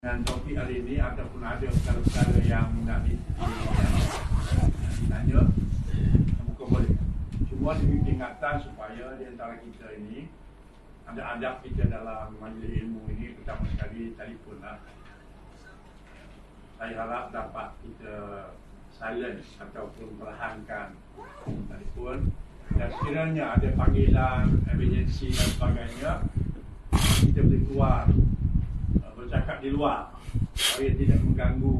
Dan topik hari ini ataupun ada perkara-perkara yang nak ditanya, bukan boleh. Cuma demi peringatan supaya di antara kita ini ada adab kita dalam majlis ilmu ini. Pertama sekali telefon lah. Saya harap dapat kita silent ataupun perlahankan telefon. Dan sekiranya ada panggilan, emergency dan sebagainya, kita boleh keluar bercakap di luar supaya tidak mengganggu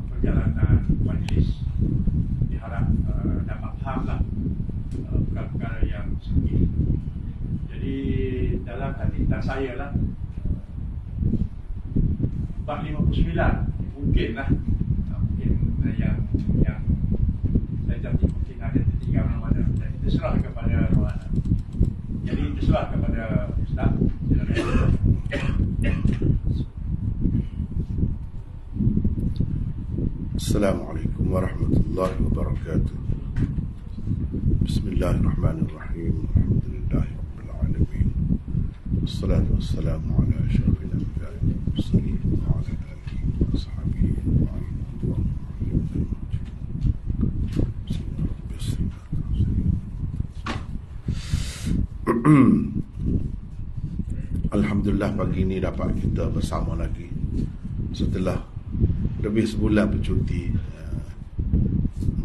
perjalanan majlis. Diharap dapat fahamlah perkara-perkara yang sedikit. Jadi dalam catatan saya lah 459 mungkinlah, mungkin yang saya janji mungkin ada tertinggal mana. Jadi terserah kepada mana. Jadi terserah kepada Ustaz. Assalamualaikum warahmatullahi wabarakatuh. Bismillahirrahmanirrahim. Alhamdulillahirabbil alamin. Wassalatu wassalamu ala asyrafil anbiya'i wal mursalin wa ala alihi wa ashabihi ajma'in. Alhamdulillah pagi ini dapat kita bersama lagi setelah lebih sebulan bercuti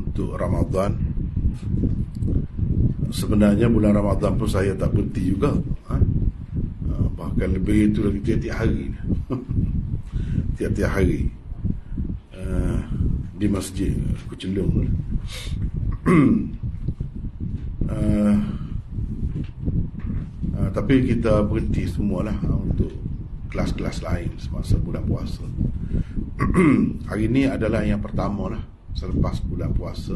untuk Ramadan. Sebenarnya bulan Ramadan pun saya tak berhenti juga, bahkan lebih itu lagi tiap-tiap hari tiap-tiap hari di masjid Kucelung. Tapi kita berhenti semualah untuk kelas-kelas lain semasa bulan puasa. Hari ini adalah yang pertama lah selepas bulan puasa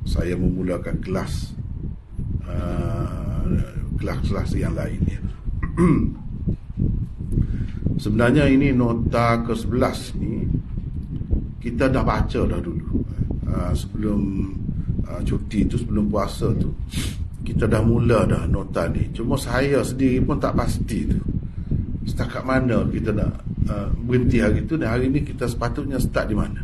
saya memulakan kelas-kelas yang lain ya. Sebenarnya ini nota ke-11 ni kita dah baca dah dulu. Sebelum cuti tu, sebelum puasa tu kita dah mula dah nota ni. Cuma saya sendiri pun tak pasti tu setakat mana kita nak berhenti hari tu, dan hari ni kita sepatutnya start di mana.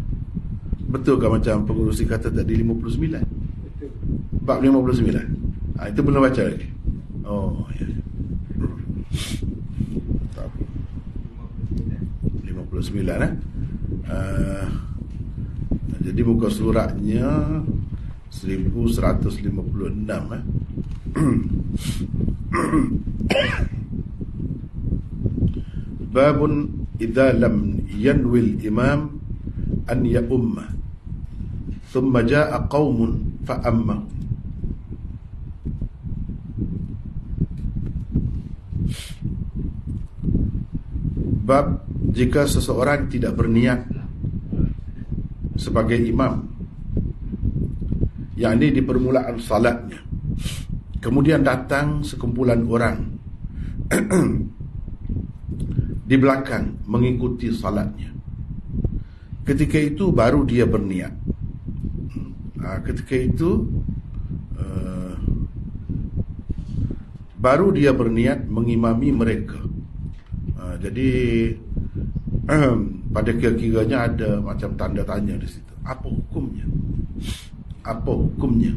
Betul ke macam pengurusi kata tadi 59? Betul. Bab 59. Itu belum baca lagi. Oh ya. 59 jadi muka suratnya 1156 Babun idza lam yanwi al-imam an ya'umma thumma jaa'a qaumun fa amma. Bab jika seseorang tidak berniat sebagai imam, yakni di permulaan salatnya, kemudian datang sekumpulan orang di belakang mengikuti salatnya, ketika itu baru dia berniat. Ketika itu baru dia berniat mengimami mereka. Jadi pada kira-kiranya ada macam tanda tanya di situ. Apa hukumnya? Apa hukumnya?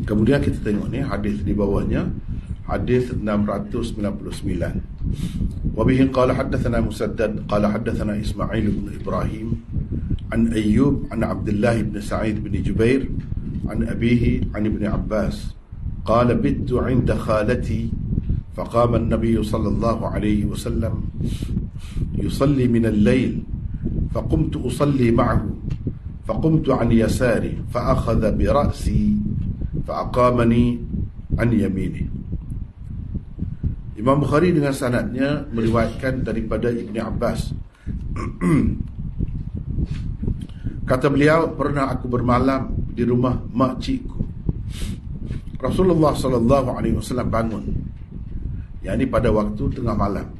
Kemudian kita tengok ni hadis di bawahnya, hadis 699. Wa bihi qala hadatsana Musaddad qala hadatsana Ismail bin Ibrahim an Ayyub an Abdullah bin Sa'id bin Jubair an abihi an Ibn Abbas qala bittu 'inda khalati فقام النبي صلى الله عليه وسلم يصلي من الليل فقمت أصلي معه فقمت عن يساري فأخذ برأسي فأقامني عن يمينه. Imam Bukhari dengan sanadnya meriwayatkan daripada Ibn Abbas. Kata beliau, pernah aku bermalam di rumah makcikku. Rasulullah SAW bangun, yakni pada waktu tengah malam,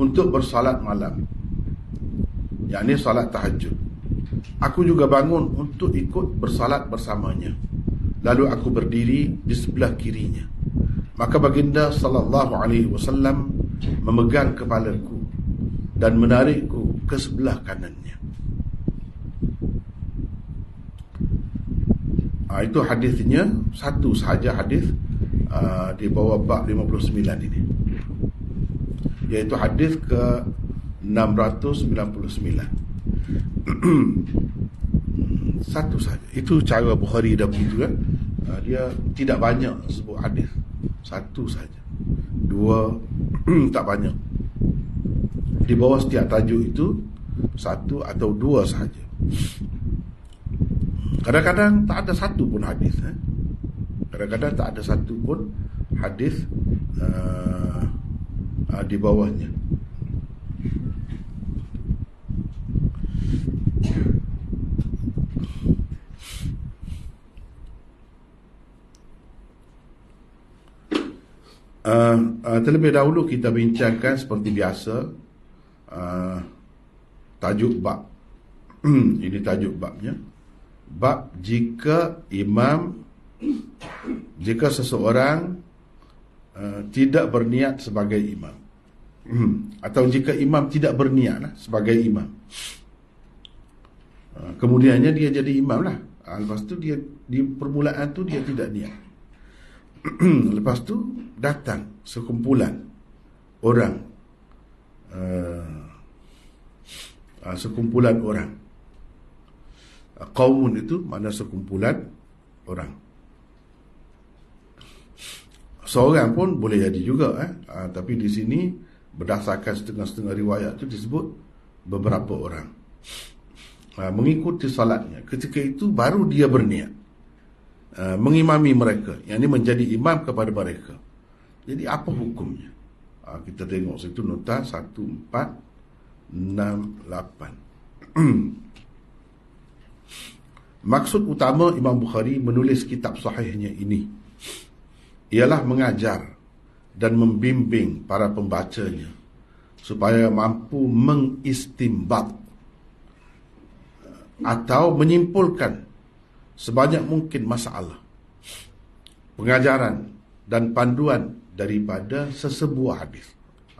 untuk bersalat malam, yakni salat tahajud. Aku juga bangun untuk ikut bersalat bersamanya. Lalu aku berdiri di sebelah kirinya. Maka baginda sallallahu alaihi wasallam memegang kepalaku dan menarikku ke sebelah kanannya. Itu hadisnya, satu sahaja hadis di bawah bab 59 ini, iaitu hadis ke 699. Satu saja. Itu cara Bukhari dah begitu kan. Dia tidak banyak sebut hadis, satu saja, dua tak banyak. Di bawah setiap tajuk itu satu atau dua sahaja. Kadang-kadang tak ada satu pun hadis. Kadang-kadang tak ada satu pun hadis di bawahnya. Terlebih dahulu kita bincangkan seperti biasa tajuk bab. Ini tajuk babnya. Bab jika seseorang tidak berniat sebagai imam, atau jika imam tidak berniat sebagai imam, kemudiannya dia jadi imam lah. Lepas tu dia di permulaan tu dia tidak niat. Lepas tu datang sekumpulan orang, qaumun itu mana sekumpulan orang. Seorang pun boleh jadi juga, tapi di sini berdasarkan setengah-setengah riwayat itu disebut beberapa orang mengikuti salatnya. Ketika itu baru dia berniat mengimami mereka, yang ini menjadi imam kepada mereka. Jadi apa hukumnya? Kita tengok situ nota 1468. Maksud utama Imam Bukhari menulis kitab sahihnya ini ialah mengajar dan membimbing para pembacanya supaya mampu mengistimbat atau menyimpulkan sebanyak mungkin masalah, pengajaran dan panduan daripada sesebuah hadis.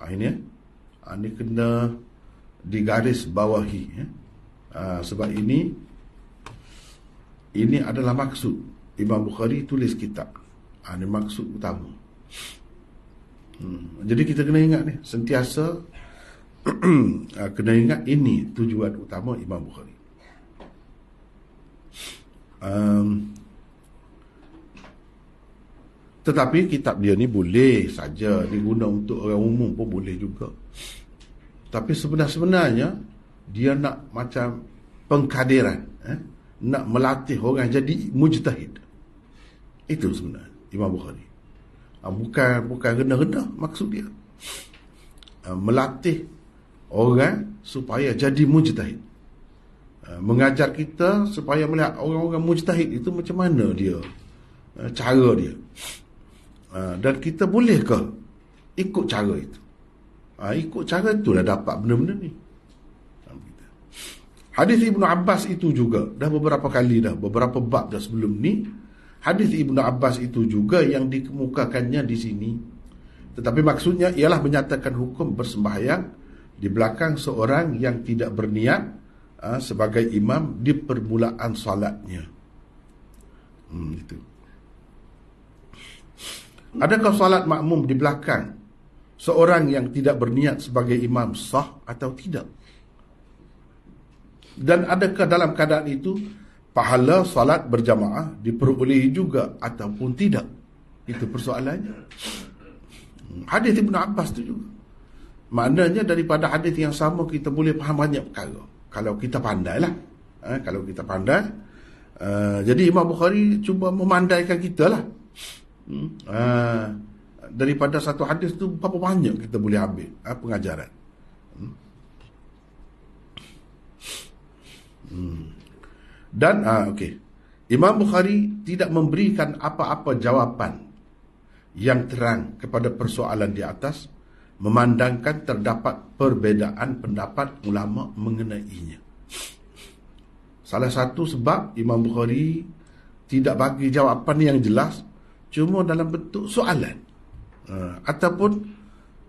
Ini kena digaris bawahi, sebab ini adalah maksud Imam Bukhari tulis kitab. Ini maksud utama. Jadi kita kena ingat ni, sentiasa kena ingat ini tujuan utama Imam Bukhari. Tetapi kitab dia ni boleh saja diguna untuk orang umum pun boleh juga. Tapi sebenarnya dia nak macam pengkaderan, nak melatih orang jadi mujtahid. Itu sebenarnya Imam Bukhari. Bukan rendah-rendah maksud dia. Melatih orang supaya jadi mujtahid. Mengajar kita supaya melihat orang-orang mujtahid itu macam mana dia, cara dia, dan kita bolehkah ikut cara itu. Ikut cara itulah dapat benda-benda ni. Hadis Ibnu Abbas itu juga dah beberapa kali dah, beberapa bab dah sebelum ni, hadis Ibnu Abbas itu juga yang dikemukakannya di sini. Tetapi maksudnya ialah menyatakan hukum bersembahyang di belakang seorang yang tidak berniat sebagai imam di permulaan salatnya. Itu. Adakah salat makmum di belakang seorang yang tidak berniat sebagai imam sah atau tidak? Dan adakah dalam keadaan itu pahala salat berjamaah diperolehi juga ataupun tidak? Itu persoalannya. Hadis Ibnu Abbas itu juga. Maknanya daripada hadis yang sama kita boleh faham banyak perkara. Kalau kita pandai lah. Kalau kita pandai. Jadi Imam Bukhari cuba memandaikan kita lah. Daripada satu hadis tu berapa banyak kita boleh ambil pengajaran. Dan okey, Imam Bukhari tidak memberikan apa-apa jawapan yang terang kepada persoalan di atas, memandangkan terdapat perbezaan pendapat ulama mengenainya. Salah satu sebab Imam Bukhari tidak bagi jawapan yang jelas, cuma dalam bentuk soalan. Ataupun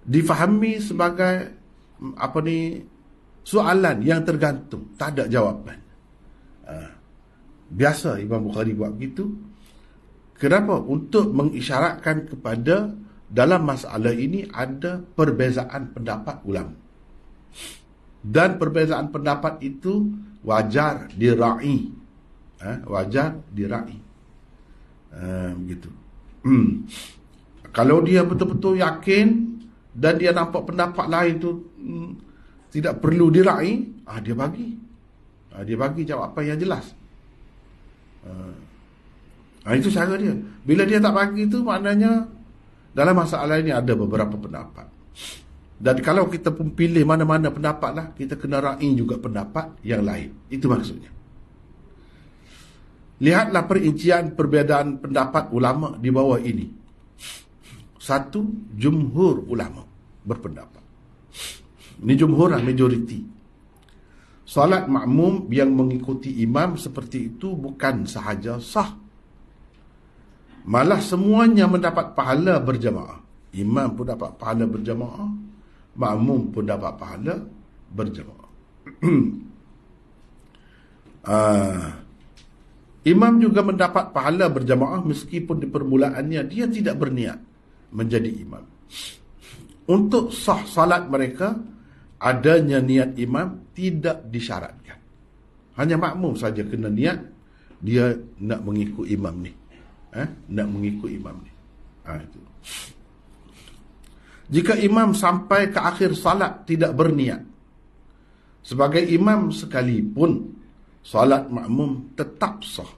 difahami sebagai soalan yang tergantung, tak ada jawapan. Biasa Imam Bukhari buat begitu. Kenapa? Untuk mengisyaratkan kepada dalam masalah ini ada perbezaan pendapat ulama. Dan perbezaan pendapat itu wajar dira'i. Wajar dira'i. Begitu. Kalau dia betul-betul yakin dan dia nampak pendapat lain tu tidak perlu dira'i, dia bagi. Dia bagi jawapan yang jelas. Itu cara dia. Bila dia tak bagi itu, maknanya dalam masalah ini ada beberapa pendapat. Dan kalau kita pun pilih mana-mana pendapat lah, kita kena ra'i juga pendapat yang lain. Itu maksudnya. Lihatlah perincian perbezaan pendapat ulama di bawah ini. 1, jumhur ulama berpendapat. Ini jumhur lah, majoriti. Salat makmum yang mengikuti imam seperti itu bukan sahaja sah, malah semuanya mendapat pahala berjamaah. Imam pun dapat pahala berjamaah, makmum pun dapat pahala berjamaah. Imam juga mendapat pahala berjamaah meskipun di permulaannya dia tidak berniat menjadi imam. Untuk sah salat mereka, adanya niat imam tidak disyaratkan. Hanya makmum saja kena niat dia nak mengikut imam ni. Nak mengikut imam ni. Itu. Jika imam sampai ke akhir salat tidak berniat, sebagai imam sekalipun, salat makmum tetap sah.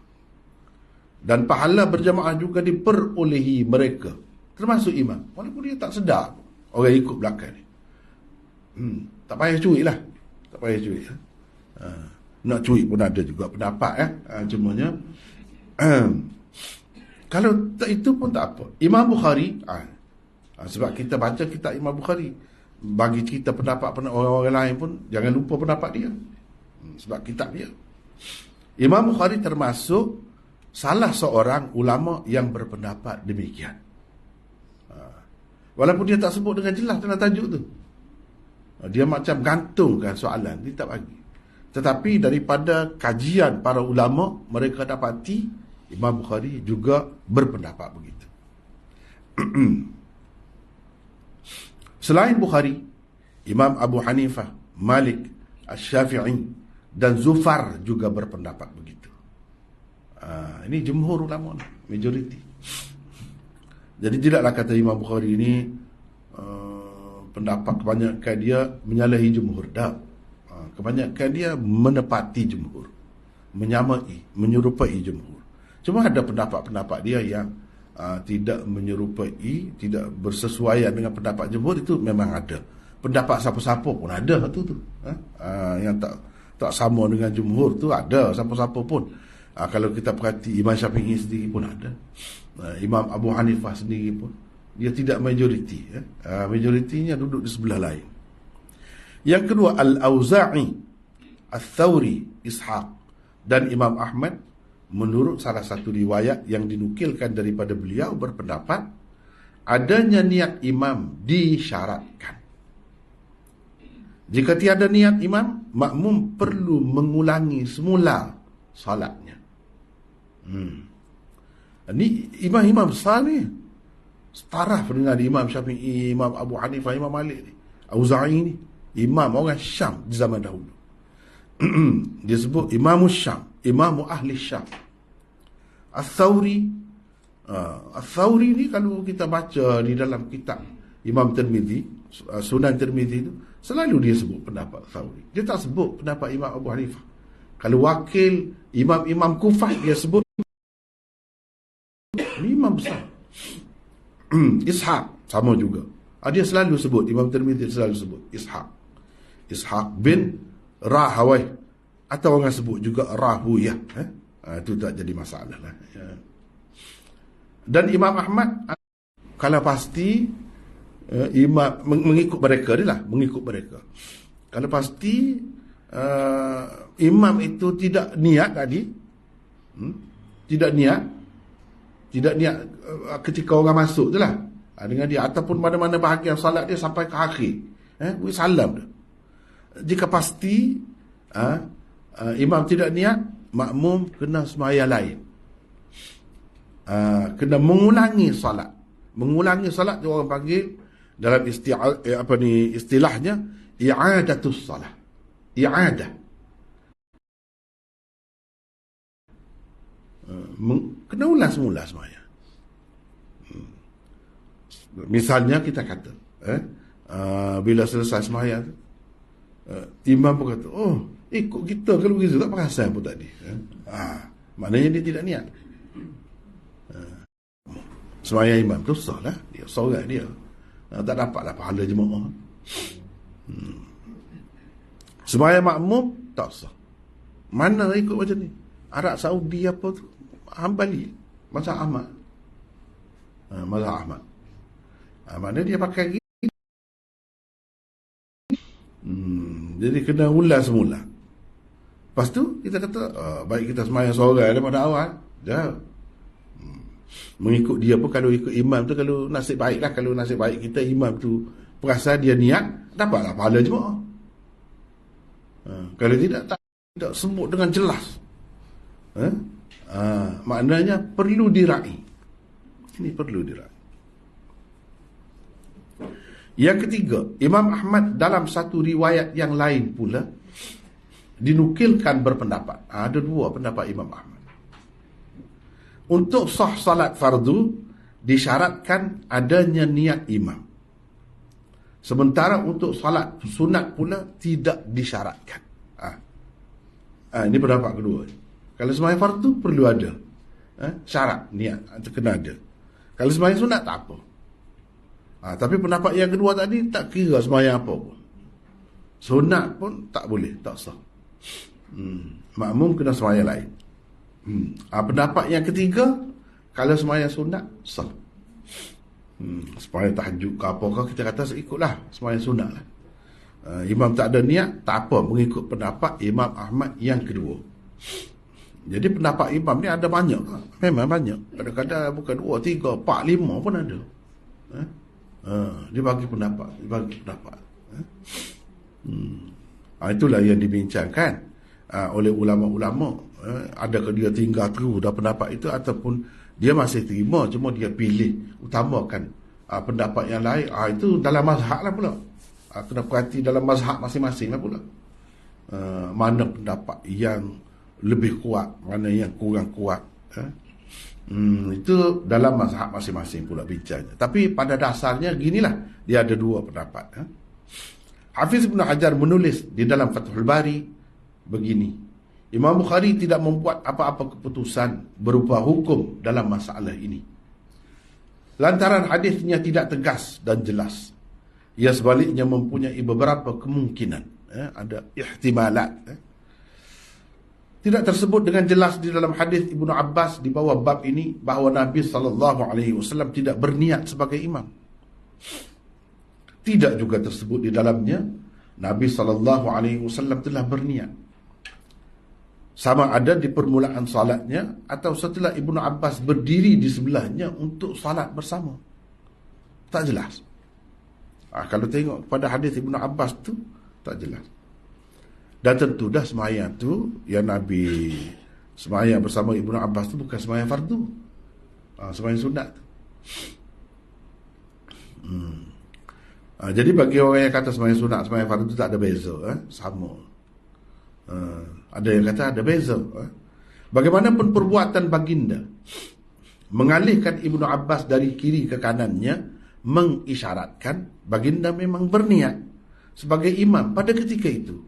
Dan pahala berjamaah juga diperolehi mereka, termasuk imam. Walaupun dia tak sedar orang ikut belakang ni. Tak payah cuit lah. Tak payah cuit. Nak cuit pun ada juga pendapat. Cumanya kalau tak, itu pun tak apa. Imam Bukhari, sebab kita baca kitab Imam Bukhari, bagi kita pendapat orang-orang lain pun jangan lupa pendapat dia. Sebab kitab dia. Imam Bukhari termasuk salah seorang ulama yang berpendapat demikian. Walaupun dia tak sebut dengan jelas dalam tajuk tu. Dia macam gantungkan soalan, dia tak bagi. Tetapi daripada kajian para ulama, mereka dapati Imam Bukhari juga berpendapat begitu. Selain Bukhari, Imam Abu Hanifah, Malik, Asy-Syafi'i dan Zufar juga berpendapat begitu. Ini jumhur ulama, majoriti. Jadi tidaklah kata Imam Bukhari ini pendapat kebanyakan dia menyalahi jumhur. Kebanyakan dia menepati jumhur, menyamai, menyerupai jumhur. Cuma ada pendapat-pendapat dia yang tidak menyerupai, tidak bersesuaian dengan pendapat jumhur, itu memang ada. Pendapat siapa-siapa pun ada tu. Yang tak sama dengan jumhur tu ada siapa-siapa pun. Kalau kita perhati Imam Syafi'i sendiri pun ada. Imam Abu Hanifah sendiri pun dia tidak majoriti. Majoritinya duduk di sebelah lain. Yang kedua, Al-Auza'i, Al-Thawri, Ishaq dan Imam Ahmad, menurut salah satu riwayat yang dinukilkan daripada beliau, berpendapat adanya niat imam disyaratkan. Jika tiada niat imam, makmum perlu mengulangi semula salatnya. Ini imam-imam besar ni, setaraf dengan Imam Syafi'i, Imam Abu Hanifah, Imam Malik ni. Auza'i ni imam orang Syam di zaman dahulu. Dia sebut Imamus Syam, Imamu Ahli Syam. Al-Thawri, Al-Thawri ni kalau kita baca di dalam kitab Imam Tirmizi, Sunan Tirmizi tu, selalu dia sebut pendapat Thawri. Dia tak sebut pendapat Imam Abu Hanifah. Kalau wakil imam-imam Kufah, dia sebut imam besar. Ishaq sama juga. Dia selalu sebut, Imam Tirmizi selalu sebut Ishaq bin Rahawai, atau orang sebut juga Rahuyah. Itu tak jadi masalah lah. Dan Imam Ahmad, kalau pasti imam mengikut mereka ni lah, mengikut mereka. Kalau pasti imam itu tidak niat tadi, tidak niat ketika orang masuk tu lah. dengan dia, ataupun mana-mana bahagian salat dia sampai ke akhir, beri salam dah. Jika pasti imam tidak niat, makmum kena sembahyang lain. Kena mengulangi salat. Mengulangi salat tu orang panggil dalam istilahnya i'adatus salah. I'adah. Kena ulang semula sembahyang. Misalnya kita kata bila selesai sembahyang tu, imam pun kata, oh, ikut kita kalau begitu tak perasan pun tadi. Maknanya dia tidak niat. Sembahyang imam tu sah lah. Dia seorang dia. Tak dapatlah pahala jemaah. Sembahyang makmum tak sah. Mana ikut macam ni? Arab Saudi apa tu? Hambali. Mazhab Ahmad. Mazhab Ahmad. Maknanya dia pakai gitu. Jadi kena ulang semula. Lepas tu kita kata baik kita sembahyang seorang daripada awal. Dah. Mengikut dia pun, kalau ikut imam tu, kalau nasib baik lah, kalau nasib baik kita imam tu perasan dia niat, dapatlah pahala jemaah. Kalau tidak sebut dengan jelas, maknanya perlu diraih. Ini perlu diraih. Yang ketiga, Imam Ahmad dalam satu riwayat yang lain pula dinukilkan berpendapat. Ada dua pendapat Imam Ahmad. Untuk sah salat fardu disyaratkan adanya niat imam. Sementara untuk salat sunat pula tidak disyaratkan. Ini pendapat kedua. Kalau sembahyang fardu perlu ada syarat niat, kena ada. Kalau sembahyang sunat tak apa. Tapi pendapat yang kedua tadi tak kira sembahyang apa pun. Sunat pun tak boleh, tak sah. Makmum kena sembahyang lain. Pendapat yang ketiga, kalau sembahyang sunat sah. Sembahyang tahajud ke apakah, kita kata ikutlah sembahyang sunat lah. Imam tak ada niat, tak apa, mengikut pendapat Imam Ahmad yang kedua. Jadi pendapat imam ni ada banyak, memang banyak. Kadang-kadang bukan 2, 3, 4, 5 pun ada. Dia bagi pendapat, itulah yang dibincangkan oleh ulama-ulama. Adakah dia tinggal terus dah pendapat itu, ataupun dia masih terima, cuma dia pilih utamakan pendapat yang lain. Itu dalam mazhab lah pula. Kena perhati dalam mazhab masing-masing lah pula. Mana pendapat yang lebih kuat, mana yang kurang kuat. Itu dalam mazhab masing-masing pula bincangnya. Tapi pada dasarnya ginilah, dia ada dua pendapat. Hafiz Ibn Hajar menulis di dalam Fathul Bari begini: Imam Bukhari tidak membuat apa-apa keputusan berupa hukum dalam masalah ini, lantaran hadisnya tidak tegas dan jelas. Ia sebaliknya mempunyai beberapa kemungkinan, ada ihtimalat. Tidak tersebut dengan jelas di dalam hadis Ibnu Abbas di bawah bab ini bahawa Nabi SAW tidak berniat sebagai imam. Tidak juga tersebut di dalamnya Nabi SAW telah berniat, sama ada di permulaan salatnya atau setelah Ibnu Abbas berdiri di sebelahnya untuk salat bersama. Tak jelas. Kalau tengok pada hadis Ibnu Abbas tu tak jelas. Dan tentu dah sembahyang tu yang Nabi sembahyang bersama Ibnu Abbas tu bukan sembahyang fardu, sembahyang sunat tu. Jadi bagi orang yang kata sembahyang sunat, sembahyang fardu tak ada beza, sama. Ada yang kata ada beza. Bagaimanapun perbuatan baginda mengalihkan Ibnu Abbas dari kiri ke kanannya mengisyaratkan baginda memang berniat sebagai imam pada ketika itu.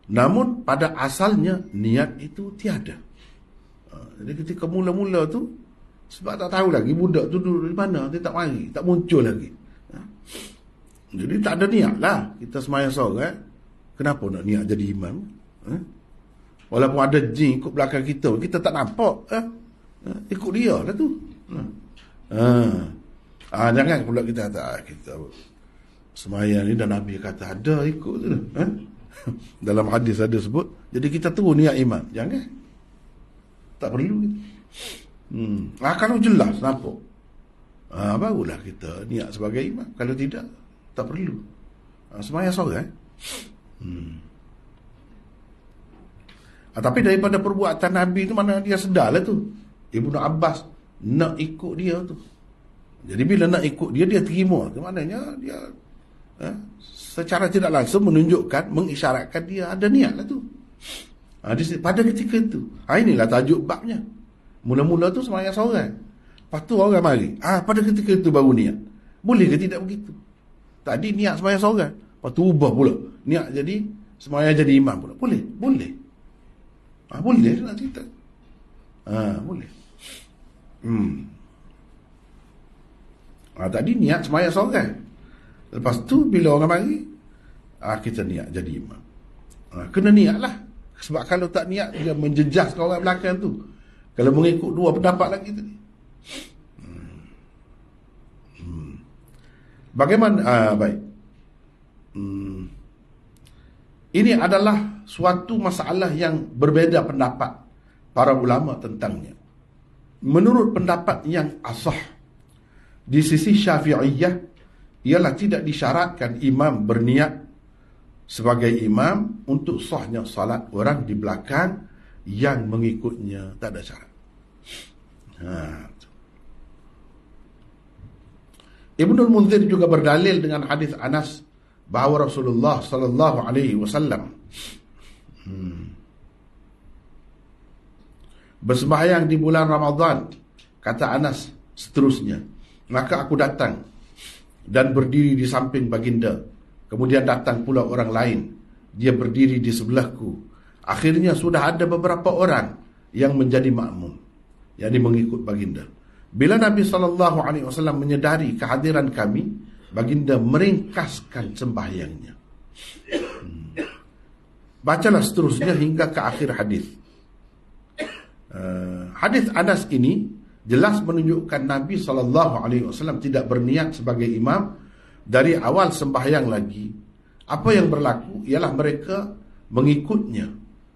Namun pada asalnya niat itu tiada. Jadi ketika mula-mula tu, sebab tak tahu lagi budak tu duduk di mana, dia tak mari, tak muncul lagi. Jadi tak ada niat lah. Kita sembahyang seorang, kenapa nak niat jadi imam? Walaupun ada jin ikut belakang kita, kita tak nampak. Ikut dia lah tu. Jangan pula kita kata kita sembahyang ni dan Nabi kata ada ikut tu. Dalam hadis ada sebut, jadi kita terus niat imam. Jangan. Tak perlu. Kalau jelas nampak Barulah kita niat sebagai imam. Kalau tidak, tak perlu. Sembahyang seorang. Tapi daripada perbuatan Nabi tu, mana dia sedar lah tu. Ibnu Abbas nak ikut dia tu. Jadi bila nak ikut dia, dia terima. Maknanya dia secara tidak langsung menunjukkan, mengisyaratkan dia ada niat lah tu. Pada ketika tu, inilah tajuk babnya. Mula-mula tu sembahyang seorang, lepas tu orang mari. Pada ketika tu baru niat. Boleh ke tidak begitu? Tadi niat sembahyang seorang, lepas tu ubah pula niat jadi sembahyang jadi imam pula. Boleh? Boleh. Boleh nak cerita. Boleh. Tadi niat sembahyang seorang, lepas tu bila orang mari, kita niat jadi imam. Kena niat lah. Sebab kalau tak niat, dia menjejaskan orang belakang tu. Kalau mengikut dua pendapat lagi tadi. Bagaimana? Baik. Ini adalah suatu masalah yang berbeza pendapat para ulama tentangnya. Menurut pendapat yang asah, di sisi Syafi'iyah, ialah tidak disyaratkan imam berniat sebagai imam untuk sahnya salat orang di belakang yang mengikutnya, tak ada syarat. Ibnul Munzir juga berdalil dengan hadis Anas bahawa Rasulullah sallallahu alaihi wasallam bersembahyang di bulan Ramadan. Kata Anas seterusnya, maka aku datang dan berdiri di samping baginda. Kemudian datang pula orang lain, dia berdiri di sebelahku. Akhirnya sudah ada beberapa orang yang menjadi makmum, yakni mengikut baginda. Bila Nabi SAW menyedari kehadiran kami, baginda meringkaskan sembahyangnya. Bacalah seterusnya hingga ke akhir hadis. Hadis Anas ini jelas menunjukkan Nabi SAW tidak berniat sebagai imam dari awal sembahyang lagi. Apa yang berlaku ialah mereka mengikutnya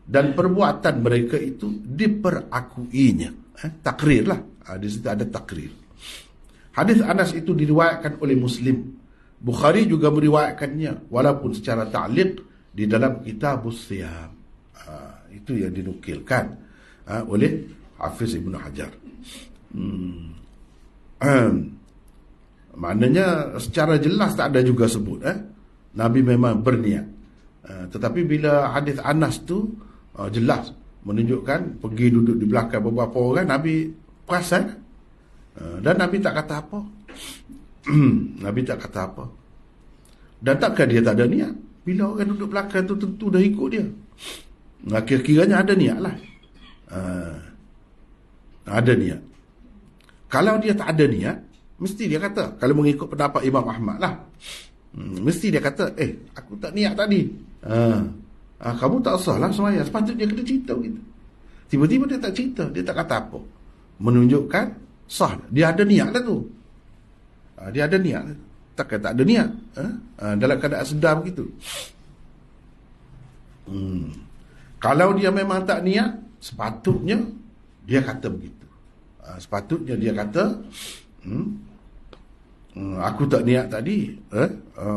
dan perbuatan mereka itu diperakuinya. Takrir lah. Di situ ada takrir. Hadis Anas itu diriwayatkan oleh Muslim. Bukhari juga meriwayatkannya walaupun secara ta'liq di dalam Kitabus Siyam. Itu yang dinukilkan oleh Hafiz Ibnu Hajar. Maknanya secara jelas tak ada juga sebut Nabi memang berniat. Tetapi bila hadis Anas tu jelas menunjukkan pergi duduk di belakang beberapa orang, Nabi perasan dan Nabi tak kata apa. Nabi tak kata apa. Dan takkan dia tak ada niat? Bila orang duduk belakang tu tentu dah ikut dia. Kira-kiranya ada niat lah. Ada niat. Kalau dia tak ada niat, mesti dia kata, kalau mengikut pendapat Imam Ahmad lah, mesti dia kata, aku tak niat tadi. Kamu tak sah lah sembahyang. Sepatutnya kena cerita gitu. Tiba-tiba dia tak cerita, dia tak kata apa, menunjukkan sah. Dia ada niat lah tu. Dia ada niat. Takkan tak ada niat dalam keadaan sedar begitu. Kalau dia memang tak niat, sepatutnya dia kata begitu. Sepatutnya dia kata, aku tak niat tadi,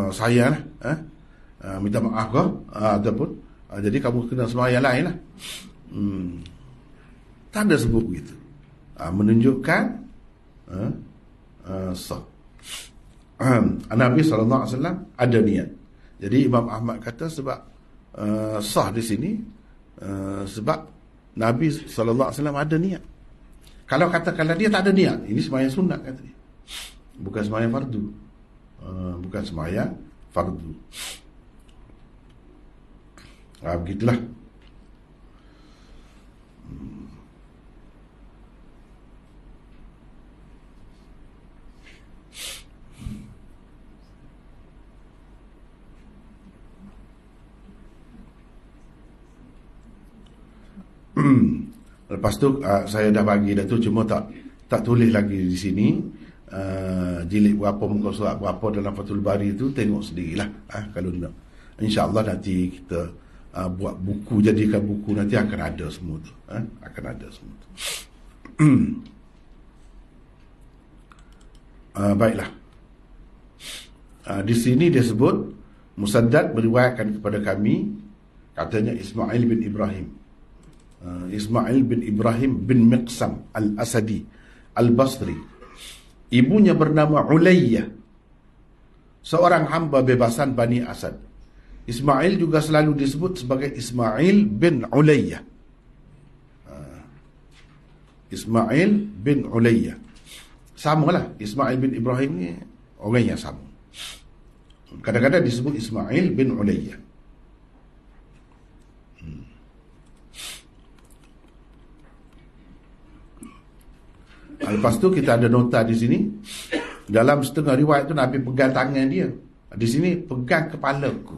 saya lah, minta maaf kau, ataupun jadi kamu kena sembahyang lain lah. Tak ada sebut begitu. Menunjukkan sah. Nabi SAW ada niat. Jadi Imam Ahmad kata sebab sah di sini sebab Nabi SAW ada niat. Kalau katakanlah dia tak ada niat, ini sembahyang sunat kata dia, bukan sembahyang fardu. Bukan sembahyang fardu. Begitulah. Lepas tu saya dah bagi dah tu, cuma tak tulis lagi di sini. Jilid berapa, muka surat berapa dalam Fathul Bari tu, tengok sendirilah kalau nak. InsyaAllah nanti kita buat buku, jadikan buku, nanti akan ada semua tu. Akan ada semua tu. Baiklah. Di sini dia sebut Musaddad meriwayatkan kepada kami, katanya Ismail bin Ibrahim. Ismail bin Ibrahim bin Miqsam Al-Asadi Al-Basri. Ibunya bernama Ulayyah, seorang hamba bebasan Bani Asad. Ismail juga selalu disebut sebagai Ismail bin Ulayyah. Ismail bin Ulayyah. Samalah, Ismail bin Ibrahim ni orang yang sama. Kadang-kadang disebut Ismail bin Ulayyah. Lepas tu kita ada nota di sini. Dalam setengah riwayat tu Nabi pegang tangan dia. Di sini pegang kepalaku.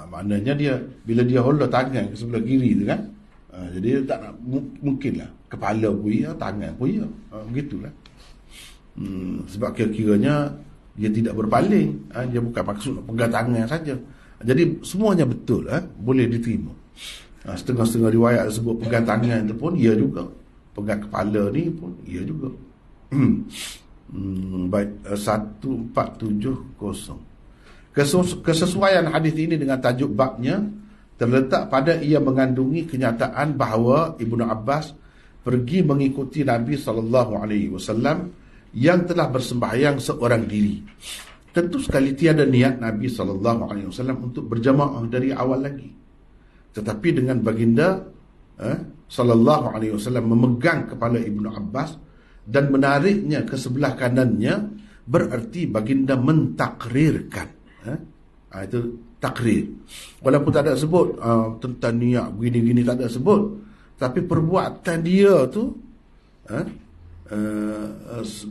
Maknanya dia, bila dia hulur tangan ke sebelah kiri tu kan, jadi dia tak nak, mungkin lah kepala pun ya, tangan pun ya, begitulah. Sebab kira-kiranya dia tidak berpaling, dia bukan maksud nak pegang tangan saja. Jadi semuanya betul, boleh diterima. Setengah-setengah riwayat sebut pegang tangan tu pun ya juga, pegang kepala ni pun ya juga. Baik, 1470. Kesesuaian hadis ini dengan tajuk babnya terletak pada ia mengandungi kenyataan bahawa Ibnu Abbas pergi mengikuti Nabi SAW yang telah bersembahyang seorang diri. Tentu sekali tiada niat Nabi SAW untuk berjamaah dari awal lagi. Tetapi dengan baginda SAW memegang kepala Ibnu Abbas dan menariknya ke sebelah kanannya, berarti baginda mentakrirkan. Itu takrir. Walaupun tak ada sebut tentang niat begini-gini, tak ada sebut, tapi perbuatan dia tu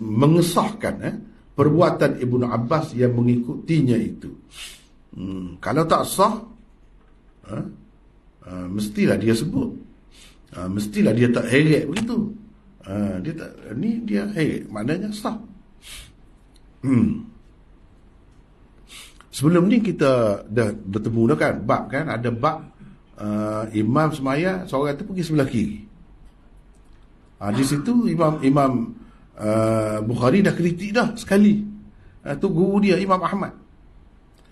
mengesahkan perbuatan Ibnu Abbas yang mengikutinya itu. Kalau tak sah, mestilah dia sebut, mestilah dia tak heret begitu. Dia tak, ni dia heret, maknanya sah. Sebelum ni kita dah bertemu dah kan, bab kan, ada bab imam semaya seorang tu pergi sebelah kiri. Di situ Imam Bukhari dah kritik dah sekali. Tu guru dia Imam Ahmad.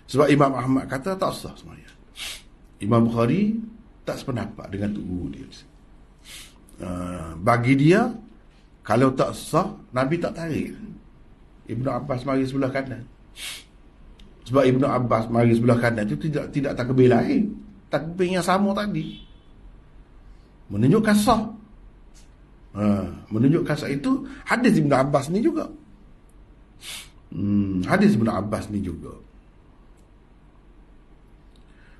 Sebab Imam Ahmad kata tak sah semaya. Imam Bukhari tak sependapat dengan tu guru dia. Bagi dia, kalau tak sah, Nabi tak tarik Ibnu Abbas mari sebelah kanan. Sebab Ibnu Abbas mari sebelah kanan itu tidak takbir lain, takbir yang sama tadi, menunjukkan sah. Menunjukkan sah itu hadis Ibnu Abbas ni juga. Hadis Ibnu Abbas ni juga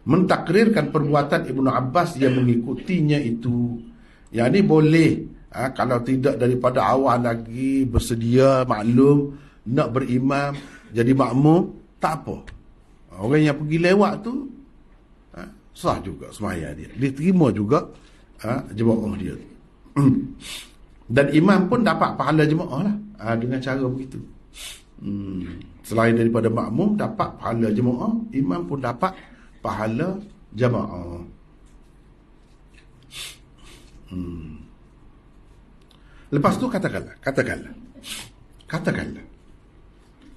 mentakrirkan perbuatan Ibnu Abbas yang mengikutinya itu. Yang ni boleh, kalau tidak daripada awal lagi bersedia maklum nak berimam jadi makmum, tak apa. Orang yang pergi lewat tu sah juga sembahyang dia, diterima juga jemaah dia. Dan imam pun dapat pahala jemaah lah, dengan cara begitu. Selain daripada makmum dapat pahala jemaah, imam pun dapat pahala jemaah. Lepas tu katakanlah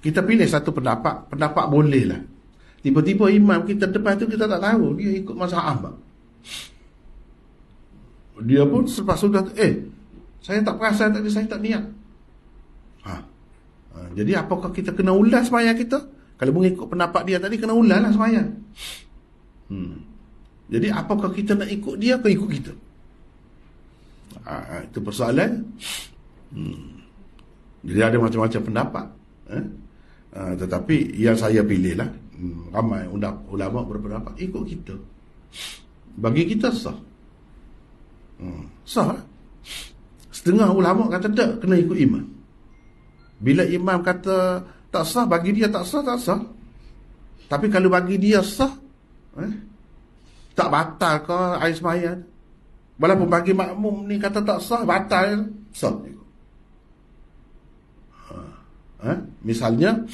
kita pilih satu pendapat boleh lah. Tiba-tiba imam kita depan tu kita tak tahu dia ikut mazhab apa. Dia pun selepas sudah saya tak perasan tadi, saya tak niat. Jadi apakah kita kena ulas sembahyang kita? Kalau mengikut pendapat dia tadi, kena ulas lah sembahyang. Jadi apakah kita nak ikut dia atau ikut kita? Itu persoalan. Jadi ada macam-macam pendapat. Tetapi yang saya pilih lah, ramai ulama berpendapat ikut kita. Bagi kita sah. Sah lah. Setengah ulama kata tak, kena ikut imam. Bila imam kata tak sah, bagi dia tak sah, tak sah. Tapi kalau bagi dia sah, tak batal ke air sembahyang. Walaupun bagi makmum ni kata tak sah, batal, sah. Misalnya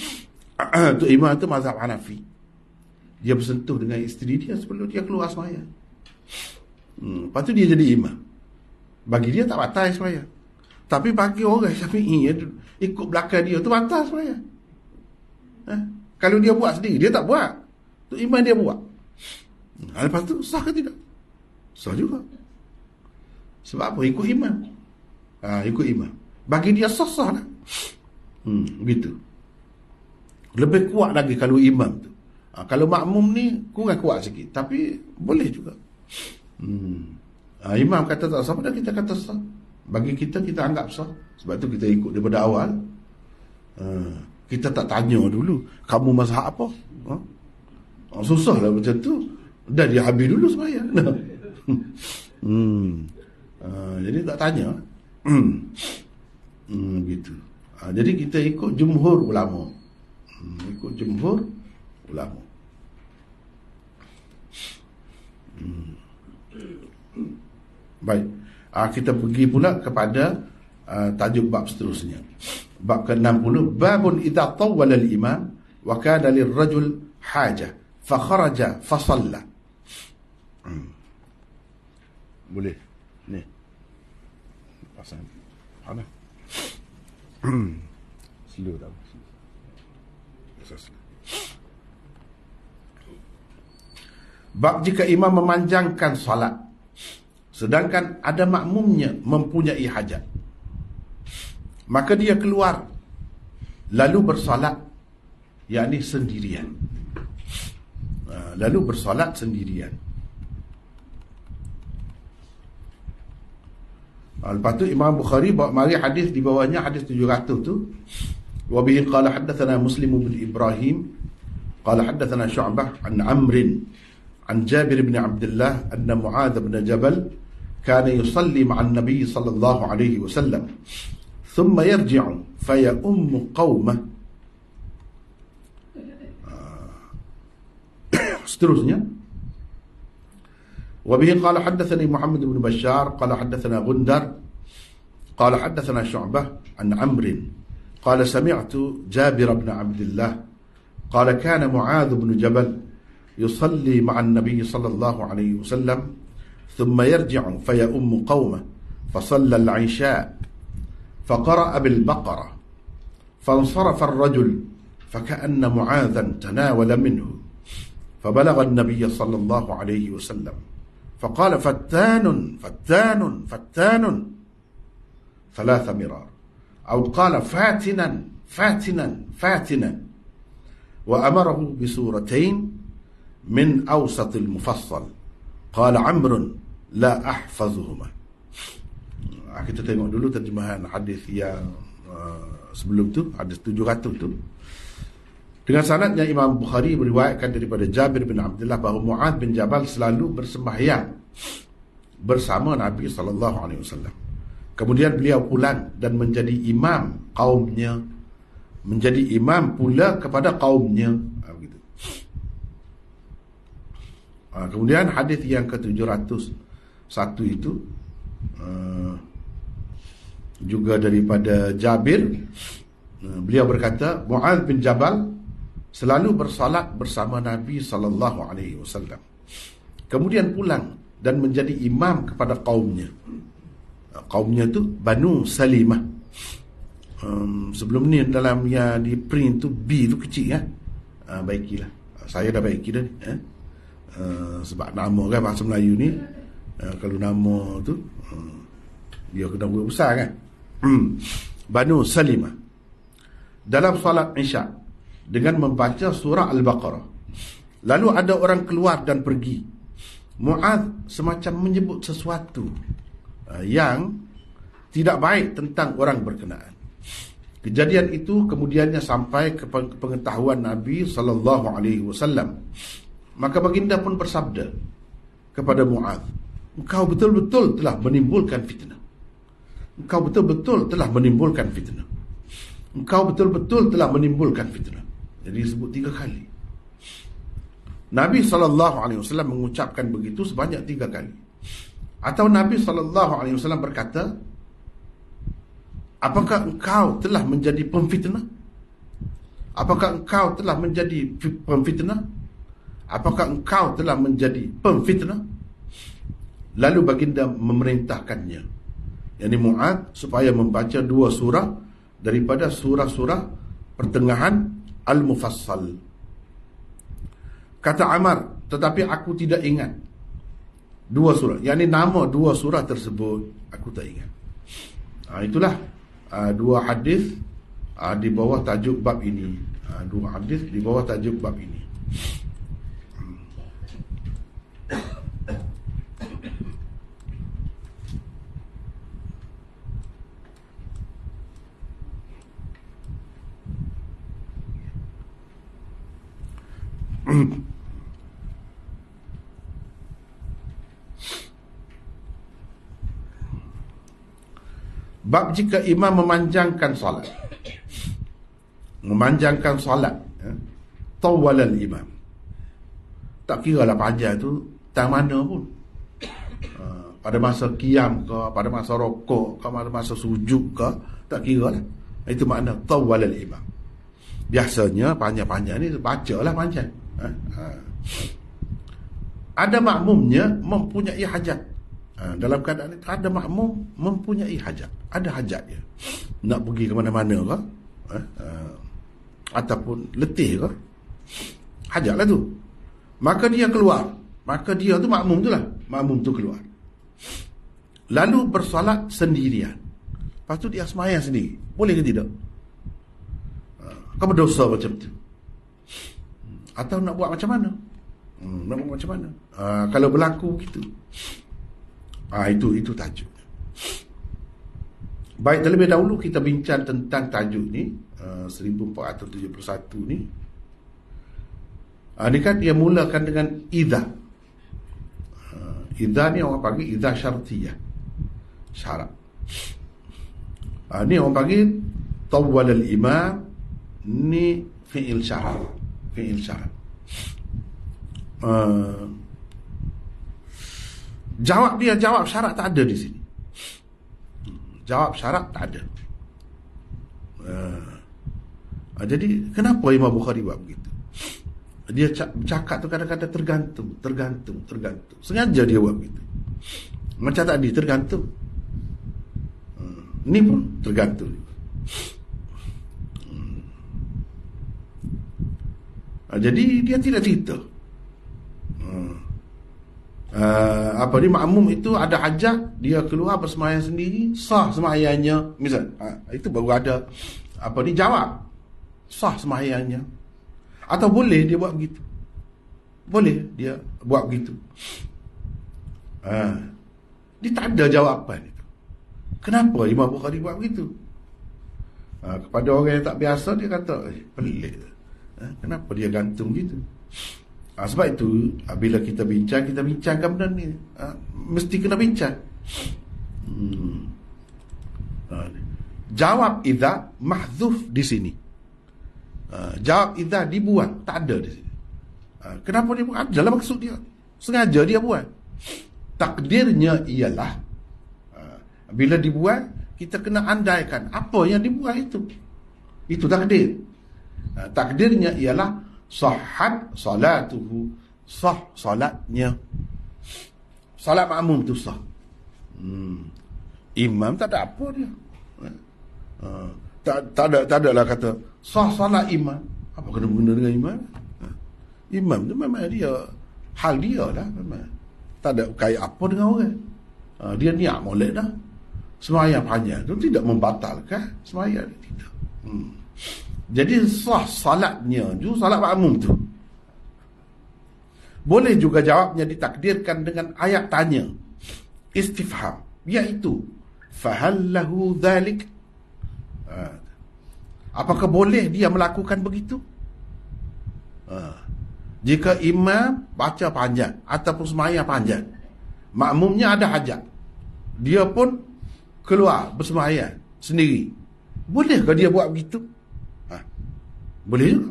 tu imam tu mazhab Hanafi, dia bersentuh dengan isteri dia sebelum dia keluar sembahyang. Lepas tu dia jadi imam, bagi dia tak batal sembahyang. Tapi bagi orang Syafi'i ikut belakang dia tu batal sebenarnya. Kalau dia buat sendiri, dia tak buat. Tu imam dia buat. Lepas tu sah ke tidak? Sah juga. Sebab apa? Ikut imam. Ikut imam. Bagi dia sah-sah lah. Begitu. Lebih kuat lagi kalau imam tu. Kalau makmum ni kurang kuat sikit, tapi boleh juga. Imam kata tak sah, pada kita kata sah. Bagi kita, kita anggap sah. Sebab tu kita ikut daripada awal. Kita tak tanya dulu, kamu mazhab apa? Susah lah macam tu. Dah dia habis dulu sembahyang. Jadi tak tanya. Gitu. Jadi kita ikut jumhur ulama. Ikut jumhur ulama. Baik. Kita pergi pula kepada tajuk bab seterusnya. Bab ke-60, babun idza tawwala al-imam wa kana lirrajul hajah fa kharaja fa shalla. Boleh. Ni. Pasal. Ana. Slow dah. Bab jika imam memanjangkan solat sedangkan ada makmumnya mempunyai hajat, maka dia keluar lalu bersolat, yakni sendirian. Lalu bersolat sendirian. Lepas tu Imam Bukhari bawa mari hadis di bawahnya, hadis 700 tu. Wa bihi qala haddatsana Muslim bin Ibrahim qala haddatsana Syu'bah an Amr an Jabir bin Abdullah anna Mu'adz bin Jabal kana yusalli ma'an Nabi sallallahu alaihi wasallam thumma yarji'u fa ya'ummu qaumah. Seterusnya وبه قال حدثني محمد بن بشار قال حدثنا غندر قال حدثنا شعبة عن عمرو قال سمعت جابر بن عبد الله قال كان معاذ بن جبل يصلي مع النبي صلى الله عليه وسلم ثم يرجع فيؤم قومه فصلى العشاء فقرأ بالبقرة فانصرف الرجل فكأن معاذا تناول منه فبلغ النبي صلى الله عليه وسلم فقال فتان فتان فتان 3 مرار أو قال فاتنا فاتنا فاتنا وأمره بسورتين من أوسط المفصل قال عمرو لا أحفظهما. Kita tengok dulu terjemahan hadis yang sebelum tu, hadis 700 tu. Dengan sanadnya Imam Bukhari meriwayatkan daripada Jabir bin Abdullah bahawa Mu'adz bin Jabal selalu bersembahyang bersama Nabi SAW. Kemudian beliau pulang dan menjadi imam kaumnya, menjadi imam pula kepada kaumnya. Begitu. Kemudian hadis yang ke-701 itu juga daripada Jabir. Beliau berkata, Mu'adz bin Jabal selalu bersalat bersama Nabi SAW. Kemudian pulang dan menjadi imam kepada kaumnya. Kaumnya tu Banu Salimah. Sebelum ni dalam yang di print tu B tu kecil ya. Baikilah. Saya dah baiki dah ni. Sebab nama kan bahasa Melayu ni, kalau nama tu dia kena buat besar kan. Banu Salimah. Dalam solat Isya dengan membaca surah Al-Baqarah. Lalu ada orang keluar dan pergi. Mu'adz semacam menyebut sesuatu yang tidak baik tentang orang berkenaan. Kejadian itu kemudiannya sampai ke pengetahuan Nabi SAW. Maka baginda pun bersabda kepada Mu'adz, engkau betul-betul telah menimbulkan fitnah. Engkau betul-betul telah menimbulkan fitnah. Engkau betul-betul telah menimbulkan fitnah. Jadi disebut 3 kali. Nabi SAW mengucapkan begitu sebanyak 3 kali. Atau Nabi SAW berkata, apakah engkau telah menjadi pemfitnah? Apakah engkau telah menjadi pemfitnah? Apakah engkau telah menjadi pemfitnah? Lalu baginda memerintahkannya yakni Mu'adz, supaya membaca 2 surah daripada surah-surah pertengahan Al-Mufassal. Kata Ammar, tetapi aku tidak ingat 2 surah, yakni nama 2 surah tersebut aku tak ingat. Itulah 2 hadis di bawah tajuk bab ini. 2 hadis di bawah tajuk bab ini. Bab jika imam memanjangkan solat, tawwalal imam, tak kira lah panjang tu tang mana pun, pada masa qiyam ke, pada masa rokok ke, pada masa sujud ke, tak kira lah. Itu makna tawwalal imam. Biasanya panjang-panjang ni bacalah panjang. Ada makmumnya mempunyai hajat. Dalam keadaan itu ada makmum mempunyai hajat, ada hajat dia, nak pergi ke mana-mana ke, ataupun letih ke, hajat lah tu, maka dia keluar, maka dia tu makmum tu lah, makmum tu keluar, lalu bersolat sendirian, lepas tu dia sembahyang sendiri, boleh ke tidak? Kau berdosa macam tu, atau nak buat macam mana? Nak buat macam mana? Kalau berlaku begitu, itu tajuk. Baik, terlebih dahulu kita bincang tentang tajuk ni, 1471 ni. Ni kan dia mulakan dengan idza. Idza ni orang panggil idza syartiyah, syarat. Ni orang panggil tawwal al-imam, ni fi'il syarat, fi'il syarat. Jawab syarat tak ada di sini. Jawab syarat tak ada. Jadi kenapa Imam Bukhari buat begitu? Dia cakap tu kadang-kadang tergantung. Sengaja dia buat begitu. Macam tadi tergantung. Ni pun tergantung. Jadi dia tidak cerita. Makmum itu ada hajat, dia keluar bersembahyang sendiri, sah sembahyangnya, misal, itu baru ada jawab, sah sembahyangnya. Atau boleh dia buat begitu, boleh dia buat begitu. Dia tak ada jawapan itu. Kenapa Imam Bukhari buat begitu? Kepada orang yang tak biasa, dia kata pelik, kenapa dia gantung gitu? Sebab itu bila kita bincangkan benda ni, mesti kena bincang. Jawab idza mahdzuf di sini. Jawab idza dibuang, tak ada di sini. Kenapa dia buat? Dalam maksud dia, sengaja dia buat. Takdirnya ialah bila dibuat, kita kena andaikan apa yang dibuat itu. Itu takdir. Takdirnya ialah sahhat salatuhu, sah salatnya. Salat makmum tu sah. Imam tak ada apa dia. Tak ada lah kata sah salat imam. Apa kena guna dengan imam? Imam tu memang dia, hal dia lah memang. Tak ada kait apa dengan orang. Dia niat molek dah. Sembahyang panjang tu tidak membatalkan sembahyang dia, tidak. Jadi sah salatnya tu, salat makmum tu. Boleh juga jawabnya ditakdirkan dengan ayat tanya, istifham, iaitu fahal lahu dhalik, apakah boleh dia melakukan begitu? Jika imam baca panjang ataupun sembahyang panjang, makmumnya ada hajat, dia pun keluar bersembahyang sendiri, bolehkah dia buat begitu? Boleh juga.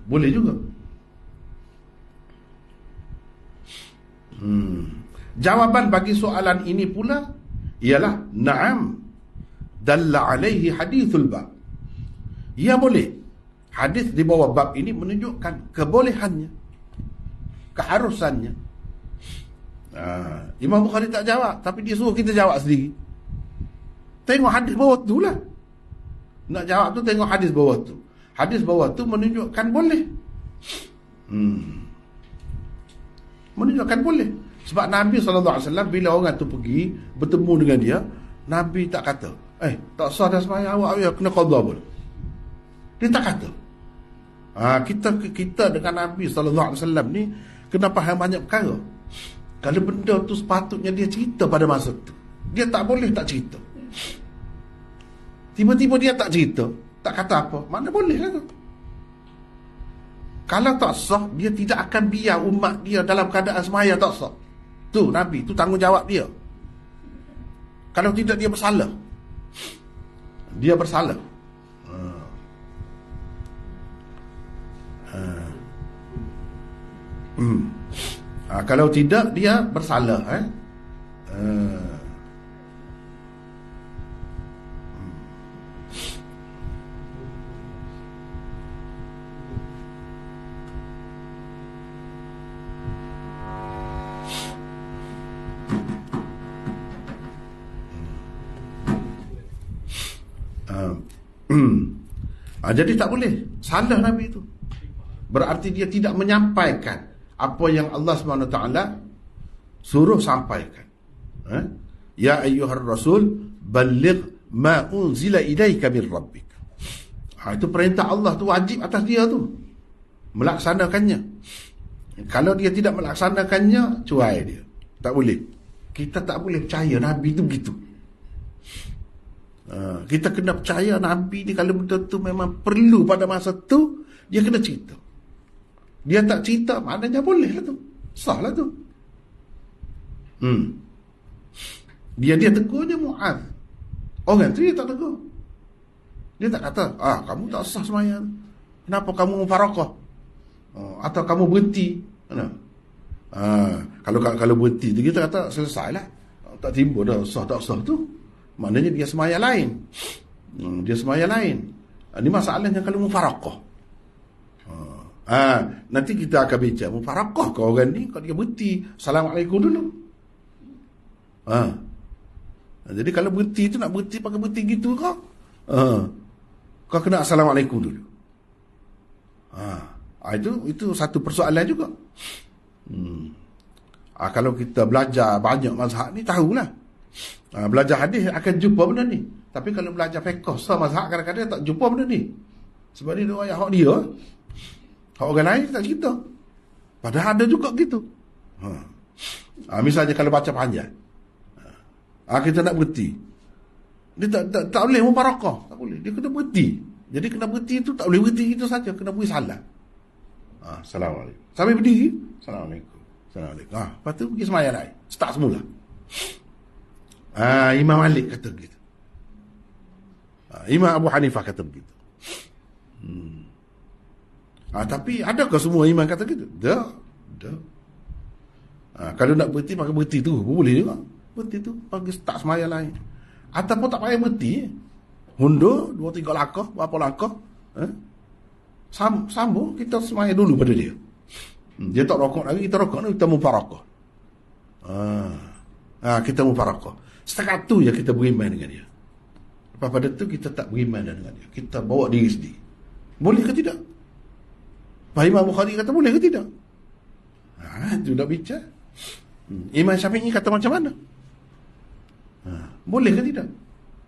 Boleh juga. Jawaban bagi soalan ini pula ialah na'am, dalla alaihi hadithul bab. Ya, boleh. Hadis di bawah bab ini menunjukkan kebolehannya, keharusannya. Imam Bukhari tak jawab, tapi dia suruh kita jawab sendiri. Tengok hadis bawah tu lah. Nak jawab tu tengok hadis bawah tu. Hadis bawah tu menunjukkan boleh. Menunjukkan boleh. Sebab Nabi SAW bila orang tu pergi bertemu dengan dia, Nabi tak kata, tak sah dah sembahyang awak, kena qadha pun. Dia tak kata. Kita dengan Nabi SAW ni kena faham banyak perkara. Kalau benda tu sepatutnya dia cerita pada masa tu, dia tak boleh tak cerita. Tiba-tiba dia tak cerita, tak kata apa, mana boleh lah tu. Kalau tak sah, dia tidak akan biar umat dia dalam keadaan semaya tak sah. Tu Nabi, tu tanggungjawab dia. Kalau tidak, dia bersalah. Dia bersalah. Kalau tidak, dia bersalah. Jadi tak boleh. Salah Nabi itu. Berarti dia tidak menyampaikan apa yang Allah SWT suruh sampaikan. Ya ayyuhar rasul balligh ma unzila ilaika min rabbik. Itu perintah Allah tu, wajib atas dia tu melaksanakannya. Kalau dia tidak melaksanakannya, cuai dia. Tak boleh. Kita tak boleh percaya Nabi tu begitu. Kita kena percaya Nabi ni kalau betul-betul memang perlu pada masa tu, dia kena cerita. Dia tak cerita, maknanya boleh lah tu, sah lah tu. Dia tegurnya Mu'adh. Orang tu dia tak tegur. Dia tak kata, kamu tak sah sembahyang, kenapa kamu mufarakah, atau kamu berhenti. Kalau berhenti tu kita kata selesai lah, tak timbul dah sah tak sah tu. Maknanya dia semaya lain. Dia semaya lain. Ini masalahnya kalau mufarakah. Nanti kita akan bincang mufarakah ke orang ni kalau dia berhenti Assalamualaikum dulu. Jadi kalau berhenti tu nak berhenti pakai berhenti gitu kau. Kau kena Assalamualaikum dulu. Itu satu persoalan juga. Kalau kita belajar banyak mazhab ni tahulah. Belajar hadis akan jumpa benda ni. Tapi kalau belajar fiqh sah mazhab kadang-kadang tak jumpa benda ni. Sebab dia ayat hak dia, hak orang lain tak cerita. Padahal ada juga gitu. Misalnya kalau baca panjang, kita nak berhenti, dia tak boleh mubarakah, tak boleh, dia kena berhenti. Jadi kena berhenti itu tak boleh berhenti itu saja, kena beri salam. Assalamualaikum. Sampai berdiri, Assalamualaikum. Assalamualaikum. Lepas tu pergi sembahyang lain, start semula. Imam Malik kata begitu. Imam Abu Hanifah kata begitu. Tapi adakah semua imam kata gitu? Dah. Kalau nak berhenti, maka berhenti tu boleh juga. Berhenti tu bagi start semaya lain. Ataupun tak payah berhenti, hundur 2-3 langkah, berapa langkah, sambung, kita semaya dulu pada dia. Dia tak rokok lagi, kita rokok lagi, kita mufarakah. Kita mufarakah. Setakat tu je kita beriman dengan dia. Lepas pada tu kita tak beriman dengan dia, kita bawa diri sendiri. Boleh ke tidak? Pak Imam Bukhari kata boleh ke tidak? Itu dah bincang. Imam Syafi'i kata macam mana? Boleh ke tidak?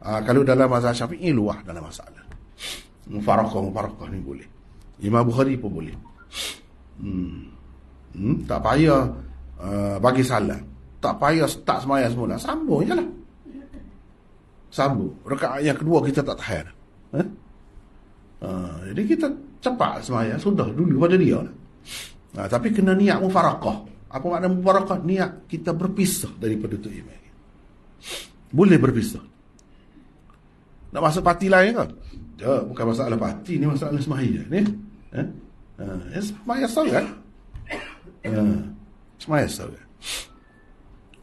Kalau dalam mazhab Syafi'i luah dalam masalah mufarakah ni boleh. Imam Bukhari pun boleh. Tak payah bagi salam, tak payah start semaya semula, sambung je lah. Sambung rakaat yang kedua kita tak tahan. Jadi kita cepat semaya, sudah dulu pada dia lah. Tapi kena niat mufarakah. Apa makna mufarakah? Niat kita berpisah daripada tu imam. Boleh berpisah. Nak masuk parti lain kan? Bukan masalah parti ni, masalah semaya ni. Semaya solat. Semaya solat.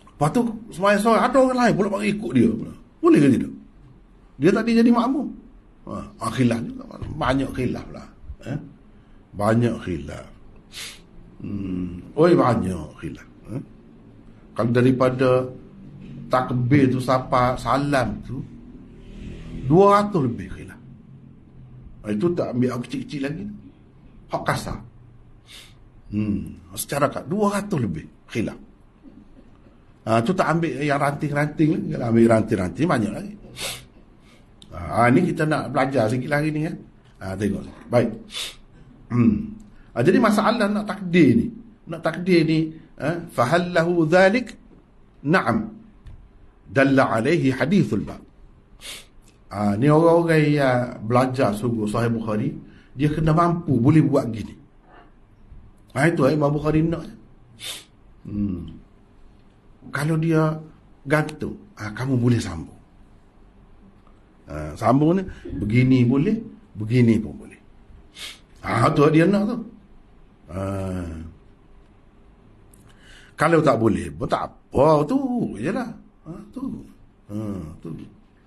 Lepas tu semaya solat, ada orang lain pula bagi ikut dia. Boleh ke tidak? Dia tadi jadi makmum. Khilaf juga. Banyak khilaf lah. Banyak khilaf. Banyak khilaf. Kalau daripada takbir tu sampai salam tu 200 lebih khilaf. Itu tak ambil hak kecil-kecil lagi, hak kasar. Secara kat 200 lebih khilaf. Tu tak ambil yang ranting-ranting lagi. Kalau ambil ranting-ranting banyak lagi. Ni kita nak belajar sikit lagi ni ya. Tengok. Baik. Jadi masalah nak takdir ni. Fahal lahu dhalik? Na'am. Dalla alaihi hadithul bab. Ni orang-orang yang belajar sungguh Sahih Bukhari, dia kena mampu boleh buat gini. Itu Imam Bukhari nak. Kalau dia gantung, kamu boleh sambung. Sambung ni begini boleh, begini pun boleh. Tu dia nak tu. Kalau tak boleh, tak apa, tu je lah. Tu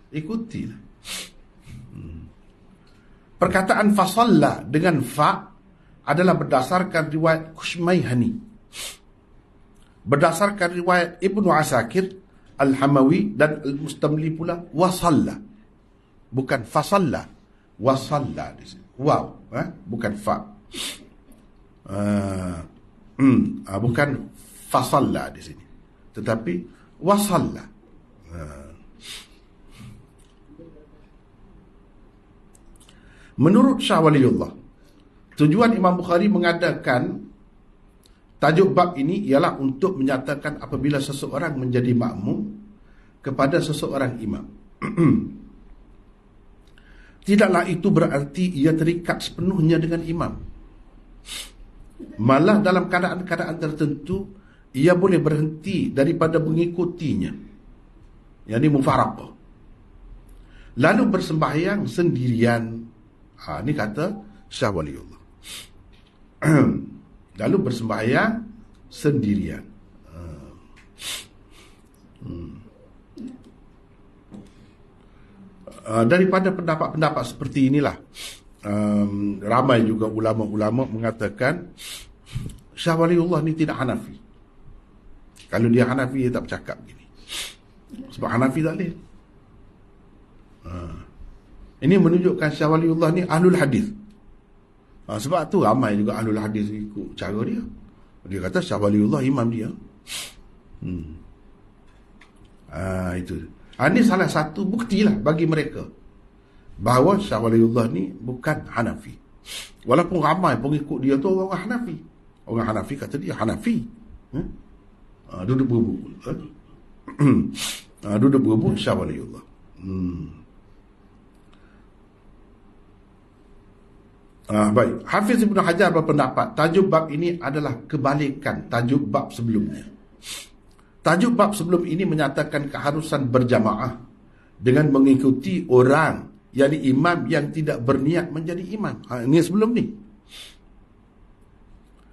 ikutilah. Perkataan fasalla dengan fa adalah berdasarkan riwayat Kushmayhani, berdasarkan riwayat Ibnu Asakir, Al-Hamawi dan Al-Mustamli pula wasalla, bukan fasalla, wasalla di sini. Wow, bukan fa. Bukan fasalla di sini, tetapi wasalla. Menurut Syah Waliullah, tujuan Imam Bukhari mengadakan tajuk bab ini ialah untuk menyatakan apabila seseorang menjadi makmum kepada seseorang imam, tidaklah itu berarti ia terikat sepenuhnya dengan imam. Malah dalam keadaan-keadaan tertentu ia boleh berhenti daripada mengikutinya, yakni mufaraqah, lalu bersembahyang sendirian. Ini kata Syah Waliullah. Lalu bersembahyang sendirian. Daripada pendapat-pendapat seperti inilah, ramai juga ulama-ulama mengatakan Syah Waliullah ni tidak Hanafi. Kalau dia Hanafi, dia tak bercakap begini. Sebab Hanafi tak boleh. Ini menunjukkan Syah Waliullah ni ahlul hadis. Sebab tu ramai juga ahlul hadis ikut cara dia. Dia kata Syah Waliullah imam dia. Itu. Ini salah satu buktilah bagi mereka bahawa Syah Waliullah ni bukan Hanafi. Walaupun ramai pengikut dia tu orang Hanafi. Orang Hanafi kata dia Hanafi. Duduk berebut. Duduk berebut Syah Waliullah. Baik. Hafiz Ibn Hajar berpendapat tajuk bab ini adalah kebalikan tajuk bab sebelumnya. Tajuk bab sebelum ini menyatakan keharusan berjamaah dengan mengikuti orang, yakni imam yang tidak berniat menjadi imam. Ini sebelum ni.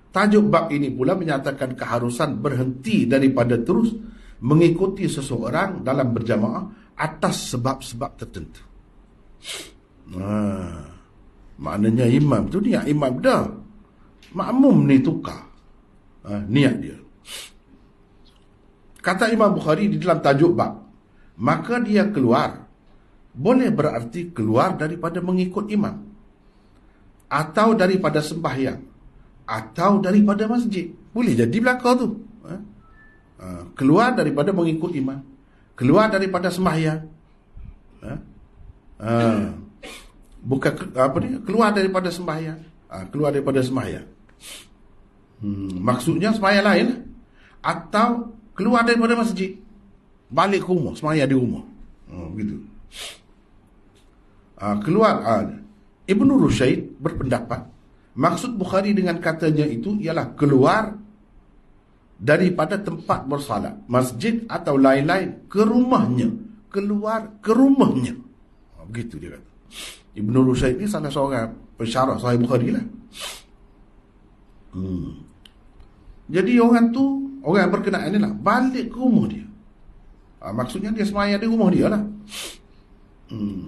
Tajuk bab ini pula menyatakan keharusan berhenti daripada terus mengikuti seseorang dalam berjamaah atas sebab-sebab tertentu. Maknanya imam tu niat imam dah. Makmum ni tukar niat dia. Kata Imam Bukhari di dalam tajuk bab, maka dia keluar, boleh berarti keluar daripada mengikut imam, atau daripada sembahyang, atau daripada masjid. Boleh jadi belaka tu. Keluar daripada mengikut imam, keluar daripada sembahyang, bukan keluar daripada sembahyang, keluar daripada sembahyang. Maksudnya sembahyang lain, atau keluar daripada masjid, balik ke rumah, sembahyang di rumah. Begitu. Keluar. Ibnu Rushaid berpendapat maksud Bukhari dengan katanya itu ialah keluar daripada tempat bersalat, masjid atau lain-lain, ke rumahnya, keluar ke rumahnya. Begitu dia kata. Ibnu Rushaid ni salah seorang pensyarah Sahih Bukhari lah. Jadi orang tu, orang yang berkenaan ni lah, balik ke rumah dia. Maksudnya dia sembahyang di rumah dia lah.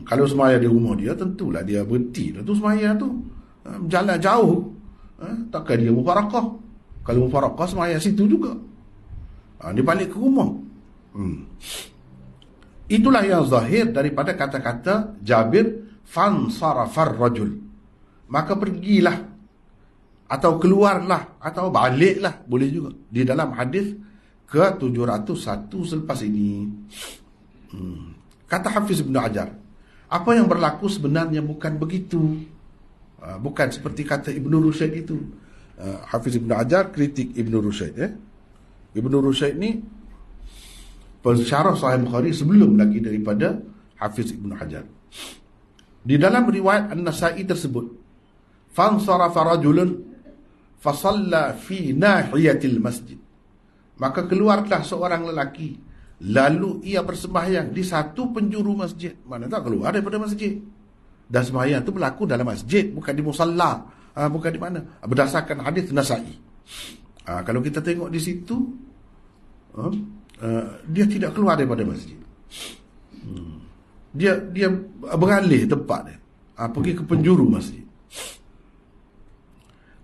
Kalau sembahyang di rumah dia, tentulah dia berhenti lah tu sembahyang tu. Jalan jauh, takkan dia mufarakah. Kalau mufarakah sembahyang situ juga. Dia balik ke rumah. Itulah yang zahir daripada kata-kata Jabir, fansarafar rajul, maka pergilah atau keluarlah atau baliklah, boleh juga di dalam hadis ke-701 selepas ini. Kata Hafiz Ibn Hajar, apa yang berlaku sebenarnya bukan begitu. Bukan seperti kata Ibn Rushaid itu. Hafiz Ibn Hajar kritik Ibn Rushaid. Ibn Rushaid ni pensyarah Sahih Bukhari sebelum lagi daripada Hafiz Ibn Hajar. Di dalam riwayat An-Nasa'i tersebut, fansarafa rajulun fasalla fi nahiyatil masjid, maka keluarlah seorang lelaki, lalu ia bersembahyang di satu penjuru masjid. Mana tak keluar daripada masjid. Dan sembahyang itu berlaku dalam masjid, bukan di musalla, bukan di mana. Berdasarkan hadis Nasa'i. Kalau kita tengok di situ, dia tidak keluar daripada masjid. Dia beralih tempat dia, pergi ke penjuru masjid.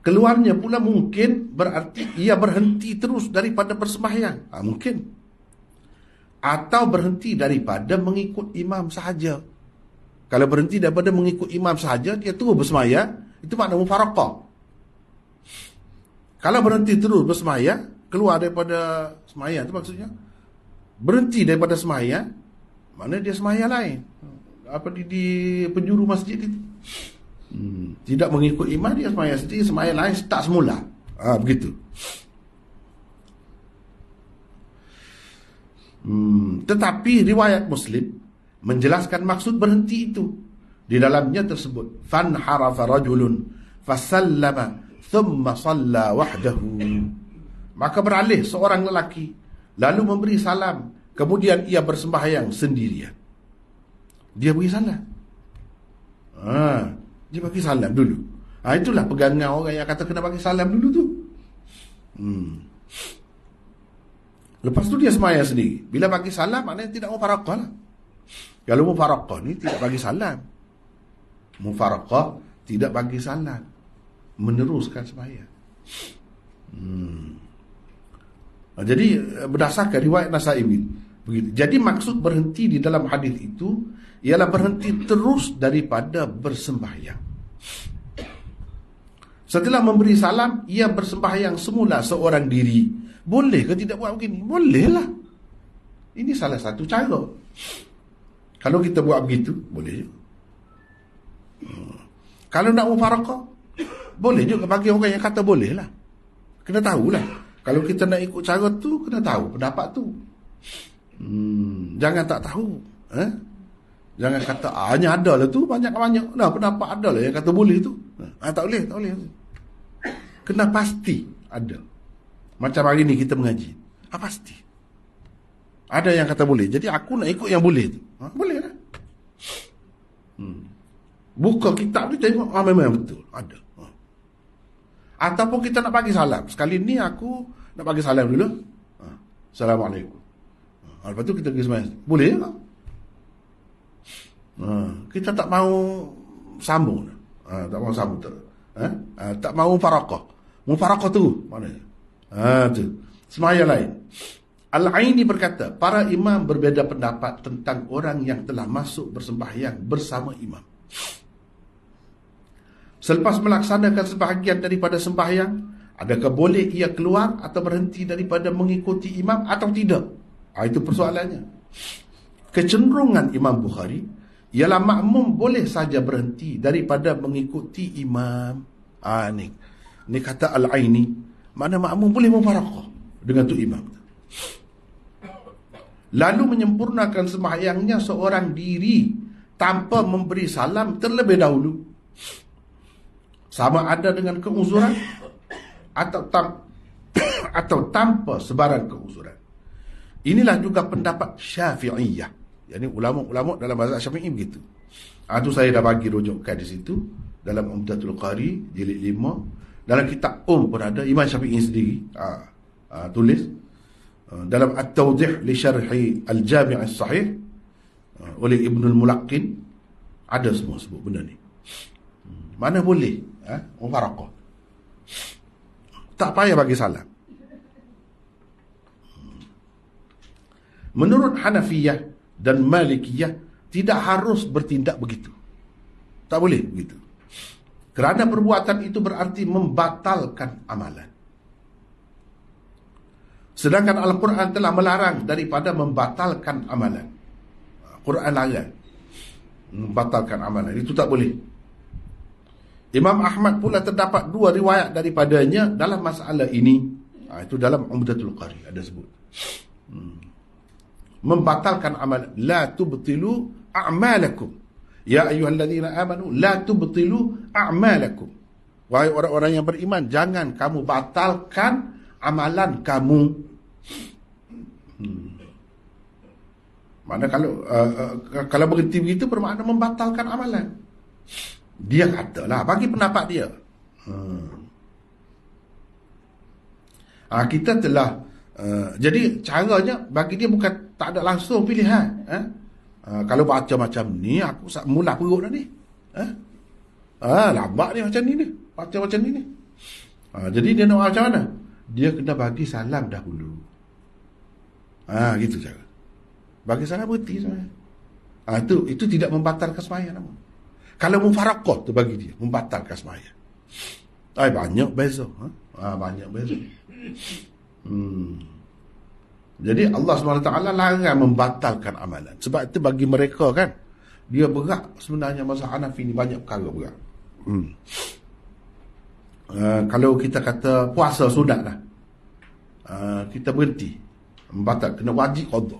Keluarnya pula mungkin berarti ia berhenti terus daripada bersembahyang. Mungkin. Atau berhenti daripada mengikut imam sahaja. Kalau berhenti daripada mengikut imam sahaja, dia terus bersembahyang, itu makna mufaraqah. Kalau berhenti terus bersembahyang, keluar daripada sembahyang, itu maksudnya berhenti daripada sembahyang, mana dia sembahyang lain. Di penjuru masjid itu. Tidak mengikut imam, dia sembahyang sendiri, sembahyang lain start semula. Begitu. Tetapi riwayat Muslim menjelaskan maksud berhenti itu. Di dalamnya tersebut, fanharafa rajulun fasallama thumma salla wahdahu, maka beralih seorang lelaki, lalu memberi salam, kemudian ia bersembahyang sendirian. Dia beri salam. Dia bagi salam dulu. Itulah pegangan orang yang kata kena bagi salam dulu tu. Lepas tu dia sembahyang sendiri. Bila bagi salam, maknanya tidak mufaraqah lah. Kalau mufaraqah ni tidak bagi salam. Mufaraqah tidak bagi salam, meneruskan sembahyang. Jadi berdasarkan riwayat Nasa'i begitu. Jadi maksud berhenti di dalam hadis itu ialah berhenti terus daripada bersembahyang. Setelah memberi salam, ia bersembahyang semula seorang diri. Boleh ke tidak buat begini? Bolehlah. Ini salah satu cara. Kalau kita buat begitu, boleh juga. Kalau nak mufaraqah, boleh juga bagi orang yang kata boleh lah. Kena tahulah. Kalau kita nak ikut cara tu, kena tahu pendapat tu. Jangan tak tahu. Jangan kata hanya ada lah tu, banyak-banyak. Pendapat ada lah yang kata boleh tu. Tak boleh. Kena pasti ada. Macam hari ni kita mengaji. Pasti. Ada yang kata boleh. Jadi aku nak ikut yang boleh tu. Boleh lah. Buka kitab ni tengok. Memang betul. Ada. Ataupun kita nak bagi salam. Sekali ni aku nak bagi salam dulu. Assalamualaikum. Lepas tu kita pergi sembahyang. Boleh tak? Kita tak mahu sambung. Tak mahu sambung. Tak mahu mufaraqah. Mufaraqah tu mana? Tu. Sembahyang lain. Al-Aini berkata, para imam berbeza pendapat tentang orang yang telah masuk bersembahyang bersama imam. Selepas melaksanakan sebahagian daripada sembahyang, adakah boleh ia keluar atau berhenti daripada mengikuti imam atau tidak? Itu persoalannya. Kecenderungan Imam Bukhari ialah makmum boleh saja berhenti daripada mengikuti imam. Ni kata Al-Aini, mana makmum boleh mufaraqah dengan tu imam. Lalu menyempurnakan sembahyangnya seorang diri tanpa memberi salam terlebih dahulu, sama ada dengan keuzuran atau tanpa sebarang keuzuran. Inilah juga pendapat Syafi'iyah. Yani ulama-ulama dalam mazhab Syafi'i begitu. Itu saya dah bagi rujukan di situ dalam Umdatul Qari jilid 5. Dalam kitab pun ada, Imam Syafi'i sendiri tulis dalam At-Tawdih li Syarhi Al-Jami' As-Sahih oleh Ibnul Mulaqqin, ada semua sebut benda ni. Mana boleh mufaraqah. Tak payah bagi salam. Menurut Hanafiyah dan Malikiyah tidak harus bertindak begitu. Tak boleh begitu. Kerana perbuatan itu berarti membatalkan amalan. Sedangkan Al-Quran telah melarang daripada membatalkan amalan. Quran larang membatalkan amalan. Itu tak boleh. Imam Ahmad pula terdapat 2 riwayat daripadanya dalam masalah ini. Itu dalam Umdatul Qari ada sebut. Membatalkan amalan. La tubtilu a'malakum. Ya ayyuhalladzina amanu la tubtilu a'malakum. Wahai orang-orang yang beriman, jangan kamu batalkan amalan kamu. Mana kalau berhenti begitu bermakna membatalkan amalan. Dia katalah bagi pendapat dia. Kita telah jadi caranya bagi dia bukan tak ada langsung pilihan. Kalau baca macam ni aku mula perut dah ni. Lambat ni macam ni ni. Baca macam ni ni. Jadi dia nak macam mana? Dia kena bagi salam dahulu. Gitu cara. Bagi salam berhenti sebenarnya. Itu tidak membatalkan sembahyang namun. Kalau mufaraqah tu bagi dia membatalkan sembahyang. Banyak beza. Banyak beza. Jadi Allah SWT larang membatalkan amalan. Sebab itu bagi mereka kan, dia berat sebenarnya mazhab Hanafi ni banyak perkara berat. Kalau kita kata puasa sunat lah, kita berhenti membatal, kena wajib qada.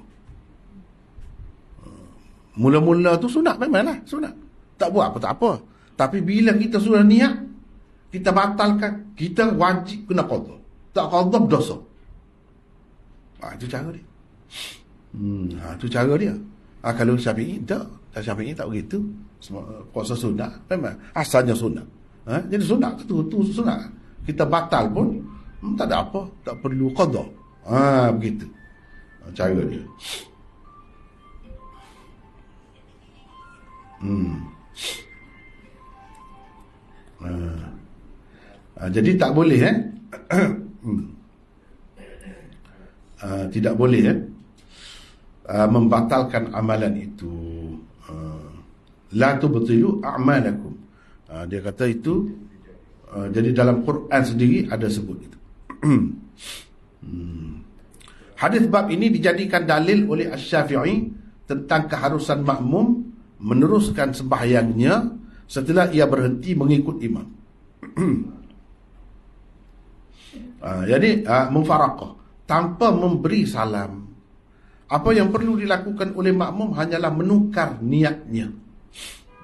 Mula-mula tu sunat memanglah sunat, tak buat apa tak apa. Tapi bila kita sudah niat, kita batalkan, kita wajib kena qada. Tak qada berdosa. Itu cara dia. Itu cara dia. Kalau Syafi'i tak. Syafi'i tak begitu. Puasa sunat memang asalnya sunat. Jadi sunat tu sunat. Kita batal pun tak ada apa, tak perlu qada. Begitu. Cara dia. Jadi tak boleh tidak boleh membatalkan amalan itu. La tubtilu a'malakum. Dia kata itu jadi dalam Quran sendiri ada sebut itu. Hadis bab ini dijadikan dalil oleh Asy-Syafi'i tentang keharusan makmum meneruskan sembahyangnya setelah ia berhenti mengikut imam. Jadi mufaraqah tanpa memberi salam. Apa yang perlu dilakukan oleh makmum hanyalah menukar niatnya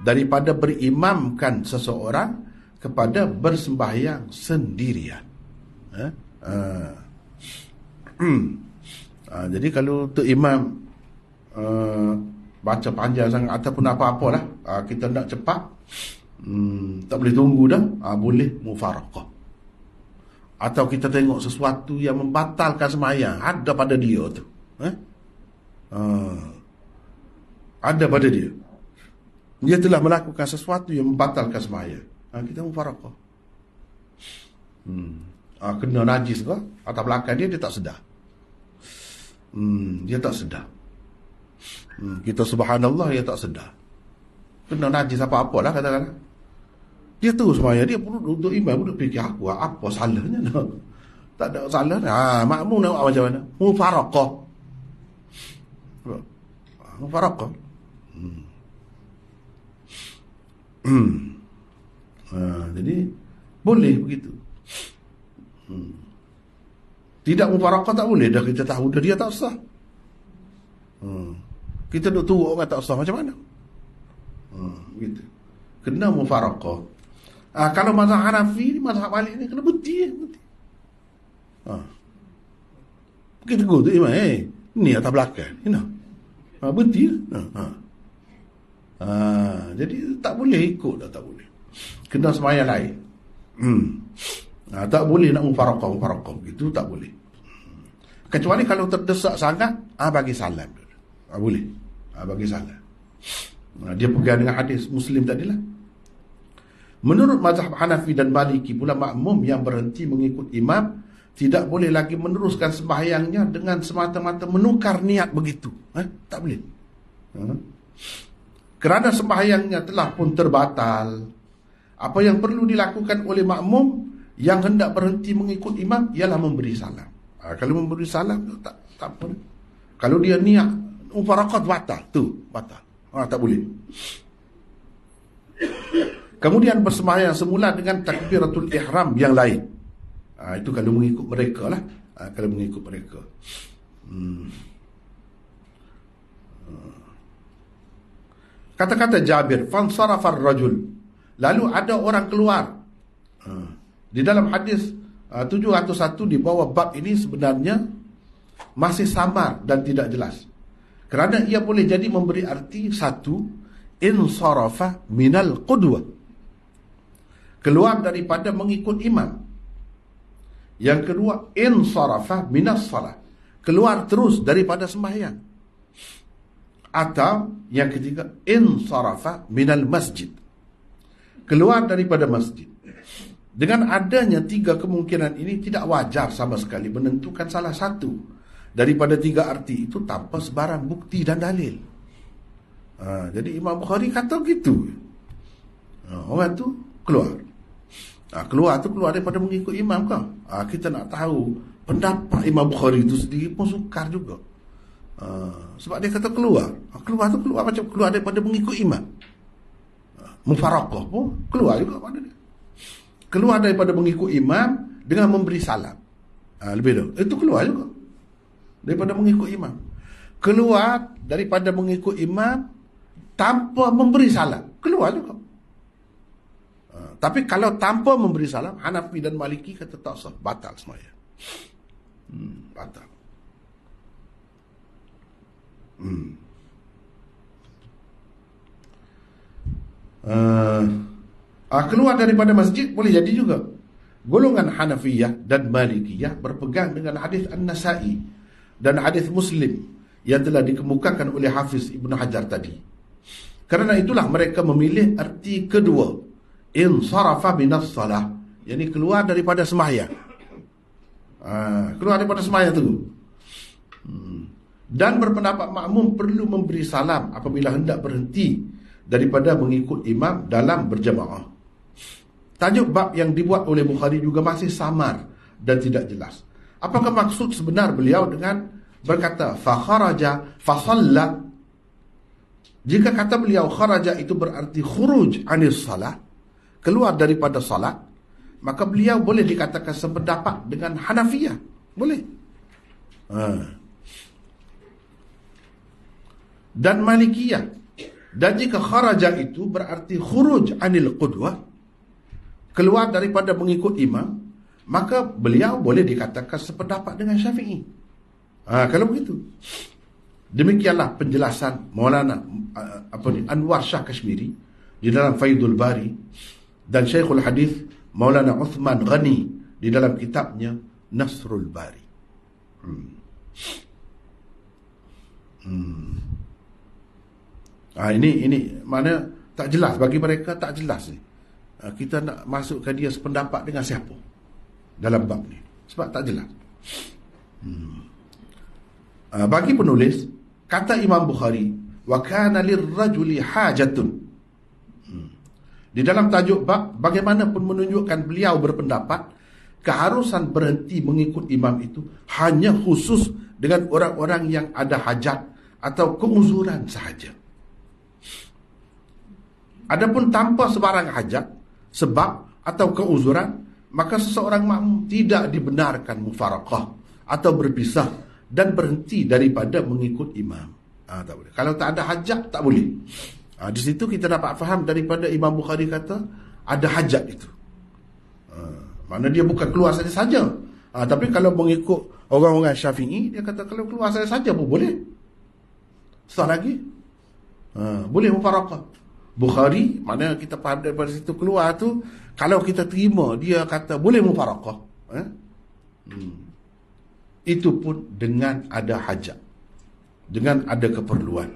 daripada berimamkan seseorang kepada bersembahyang sendirian. Jadi kalau untuk imam baca panjang sangat ataupun apa-apalah, kita nak cepat, tak boleh tunggu dah, boleh mufaraqah. Atau kita tengok sesuatu yang membatalkan sembahyang ada pada dia tu, ada pada dia, dia telah melakukan sesuatu yang membatalkan sembahyang, kita mufaraqah. Kena najis ke atas belakang dia tak sedar. Dia tak sedar. Kita subhanallah, dia tak sedar. Kena najis apa-apalah katakanlah. Dia tahu sembahyang, dia perlu duduk imam, duduk fikir aku apa salahnya. Tak ada salah. Makmum nak buat macam mana? Mufaraqah. Mufaraqah. Jadi boleh begitu. Tidak mufaraqah tak boleh. Dah kita tahu dah dia tak sah. Kita duduk turut orang tak sah macam mana? Begitu. Kena mufaraqah. Kalau mazhab Hanafi ni, mazhab Malik ni kena berhenti. Kita tegur tu imam, ni atas belakang. Berhenti. Jadi tak boleh ikut dah, tak boleh. Kena sembahyang lain. Tak boleh nak mufaraqah begitu, tak boleh. Kecuali kalau terdesak sangat, bagi salam. Boleh. Bagi salam. Dia pegang dengan hadis Muslim tadilah. Menurut mazhab Hanafi dan Maliki pula, makmum yang berhenti mengikut imam tidak boleh lagi meneruskan sembahyangnya dengan semata-mata menukar niat begitu. Tak boleh. Kerana sembahyangnya telah pun terbatal. Apa yang perlu dilakukan oleh makmum yang hendak berhenti mengikut imam ialah memberi salam. Kalau memberi salam tak apa. Kalau dia niat mufaraqah batal, batal. Tak boleh. Kemudian bersembahyang semula dengan takbiratul ihram yang lain. Itu kalau mengikut mereka lah. Kalau mengikut mereka. Kata-kata Jabir, fansarafar rajul. Lalu ada orang keluar. Di dalam hadis 701 di bawah bab ini sebenarnya masih samar dan tidak jelas. Kerana ia boleh jadi memberi arti satu, insarafa minal qudwah, keluar daripada mengikut imam. Yang kedua, insarafa minas salah, keluar terus daripada sembahyang. Atau yang ketiga, insarafa minal masjid, keluar daripada masjid. Dengan adanya tiga kemungkinan ini, tidak wajar sama sekali menentukan salah satu daripada tiga arti itu tanpa sebarang bukti dan dalil. Jadi Imam Bukhari kata gitu. Orang tu keluar. Keluar daripada mengikut imam kah? Kita nak tahu pendapat Imam Bukhari itu sendiri pun sukar juga. Sebab dia kata keluar. Keluar macam keluar daripada mengikut imam. Mufaraqah pun keluar juga pada dia. Keluar daripada mengikut imam dengan memberi salam. Lebih dah. Itu keluar juga daripada mengikut imam. Keluar daripada mengikut imam tanpa memberi salam, keluar juga. Tapi kalau tanpa memberi salam, Hanafi dan Maliki kata tak sah, batal sembahyang. Batal. Keluar daripada masjid boleh jadi juga. Golongan Hanafiyah dan Malikiyah berpegang dengan hadis An-Nasa'i dan hadis Muslim yang telah dikemukakan oleh Hafiz Ibn Hajar tadi. Kerana itulah mereka memilih arti kedua, insarafa minas salah, yakni keluar daripada sembahyang. Keluar daripada sembahyang tu. Dan berpendapat makmum perlu memberi salam apabila hendak berhenti daripada mengikut imam dalam berjamaah. Tajuk bab yang dibuat oleh Bukhari juga masih samar dan tidak jelas. Apakah maksud sebenar beliau dengan berkata fa kharaja fa shalla? Jika kata beliau kharaja itu berarti khuruj anis salah, keluar daripada salat, maka beliau boleh dikatakan sependapat dengan Hanafiyah. Boleh. Dan Malikiyah. Dan jika kharaja itu berarti khuruj anil qudwah, keluar daripada mengikut imam, maka beliau boleh dikatakan sependapat dengan Syafi'i. Kalau begitu. Demikianlah penjelasan Maulana Anwar Shah Kashmiri di dalam Faidul Bari dan Syekhul Hadis Maulana Uthman Ghani di dalam kitabnya Nasrul Bari. Ini mana tak jelas bagi mereka, tak jelas ni. Kita nak masukkan dia sependapat dengan siapa dalam bab ni, sebab tak jelas. Bagi penulis, kata Imam Bukhari, wa kana lirrajuli hajatun. Di dalam tajuk bab, bagaimanapun menunjukkan beliau berpendapat keharusan berhenti mengikut imam itu hanya khusus dengan orang-orang yang ada hajat atau keuzuran sahaja. Adapun tanpa sebarang hajat, sebab atau keuzuran, maka seseorang makmum tidak dibenarkan mufaraqah atau berpisah dan berhenti daripada mengikut imam. Tak boleh. Kalau tak ada hajat, tak boleh. Di situ kita dapat faham daripada Imam Bukhari kata ada hajat itu. Mana dia bukan keluar saja-saja. Tapi kalau mengikut orang-orang Syafi'i, dia kata kalau keluar saja pun boleh. Sah lagi. Boleh mufaraqah. Bukhari, mana kita faham daripada situ keluar tu, kalau kita terima dia kata boleh mufaraqah, itu pun dengan ada hajat, dengan ada keperluan,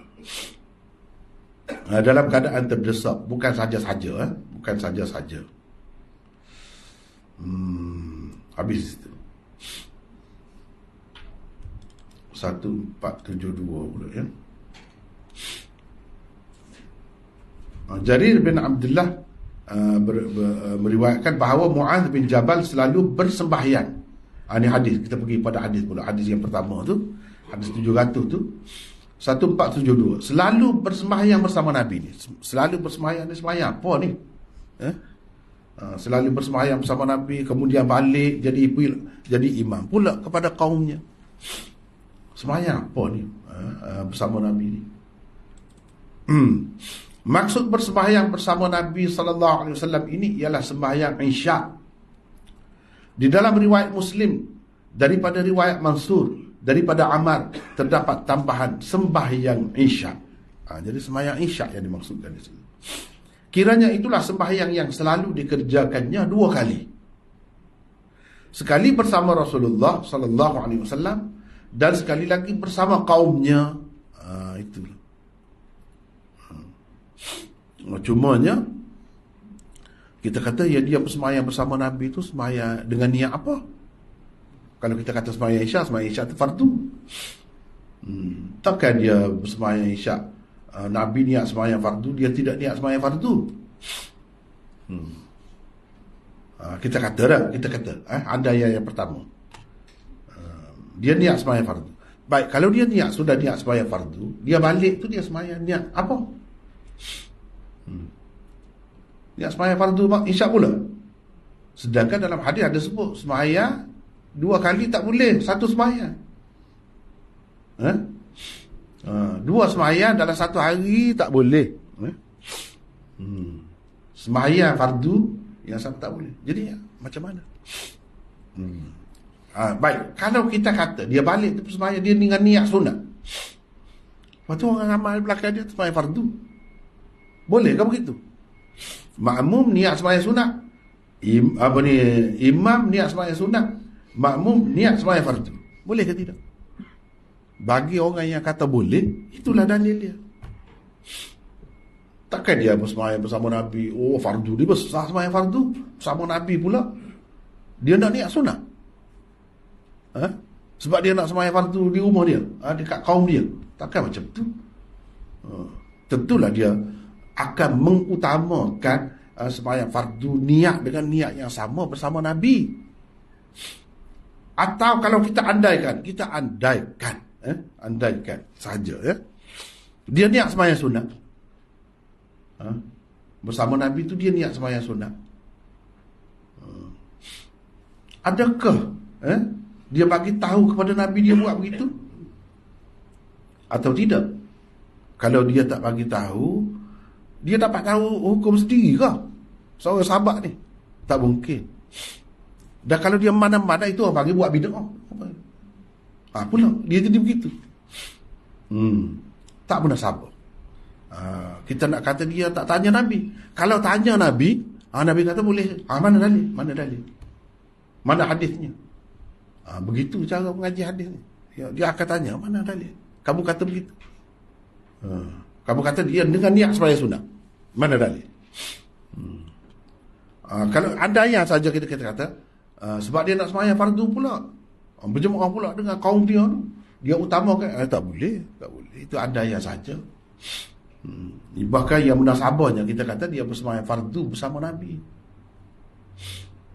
dalam keadaan terdesak, bukan saja-saja, bukan saja-saja. Habis itu. 1472 pula ya. Jarir bin Abdullah meriwayatkan bahawa Muaz bin Jabal selalu bersembahyang. Ini hadis, kita pergi pada hadis pula. Hadis yang pertama tu, hadis 700 tu, 1472. Selalu bersembahyang bersama Nabi ni. Selalu bersembahyang ni, sembahyang apa ni? Selalu bersembahyang bersama Nabi, kemudian balik jadi imam pula kepada kaumnya. Sembahyang apa ni? Bersama Nabi ni. Maksud bersembahyang bersama Nabi sallallahu alaihi wasallam ini ialah sembahyang Isya. Di dalam riwayat Muslim daripada riwayat Mansur daripada Ammar terdapat tambahan sembahyang Isya. Jadi sembahyang Isya yang dimaksudkan di sini. Kiranya itulah sembahyang yang selalu dikerjakannya 2 kali. Sekali bersama Rasulullah sallallahu alaihi wasallam dan sekali lagi bersama kaumnya. Itulah. Cumanya kita kata ya dia bersembahyang bersama Nabi itu sembahyang dengan niat apa? Kalau kita kata sembahyang Isya itu fardu. Takkan dia bersembahyang Isya, Nabi niat sembahyang fardu, dia tidak niat sembahyang fardu. Kita kata ada yang pertama. Dia niat sembahyang fardu. Baik, kalau dia sudah niat sembahyang fardu, dia balik tu dia sembahyang niat apa? Niat sembahyang fardu Isya pula. Sedangkan dalam hadis ada sebut sembahyang 2 kali tak boleh, satu sembahyang. 2 sembahyang dalam satu hari tak boleh. Sembahyang fardu yang satu tak boleh. Jadi macam mana? Baik, kalau kita kata dia balik tu sembahyang dia dengan niat sunat. Lepas tu orang amal belakang dia sembahyang fardu. Boleh ke begitu? Makmum niat sembahyang sunat. Imam niat sembahyang sunat. Makmum niat sembahyang fardu. Boleh ke tidak? Bagi orang yang kata boleh, itulah dalil dia. Takkan dia bersembahyang bersama Nabi, fardu dia besar sembahyang fardu bersama Nabi pula. Dia nak niat sunat. Sebab dia nak sembahyang fardu di rumah dia, dekat kaum dia. Takkan macam tu. Tentulah dia akan mengutamakan sembahyang fardu niat dengan niat yang sama bersama Nabi. Atau kalau kita andaikan saja ya. Dia niat sembahyang sunat. Bersama Nabi tu dia niat sembahyang sunat. Adakah dia bagi tahu kepada Nabi dia buat begitu? Atau tidak? Kalau dia tak bagi tahu, dia dapat tahu hukum sendiri ke? Seorang sahabat ni tak mungkin. Dan kalau dia mana-mana itu orang bagi buat bid'ah. Pula dia jadi begitu. Tak pernah sabar. Kita nak kata dia tak tanya Nabi. Kalau tanya Nabi, Nabi kata boleh. Mana dalil? Mana hadisnya? Begitu cara mengaji hadis ni. Dia akan tanya, mana dalil? Kamu kata begitu. Kamu kata dia dengan niat sembahyang sunat. Mana dalil? Kalau ada yang saja kita kata sebab dia nak sembahyang fardu pula, berjemaah pula dengan kaum dia tu, dia utamakan, tak boleh. Itu ada yang saja. Bahkan yang munasabahnya kita kata dia bersembahyang fardu bersama Nabi.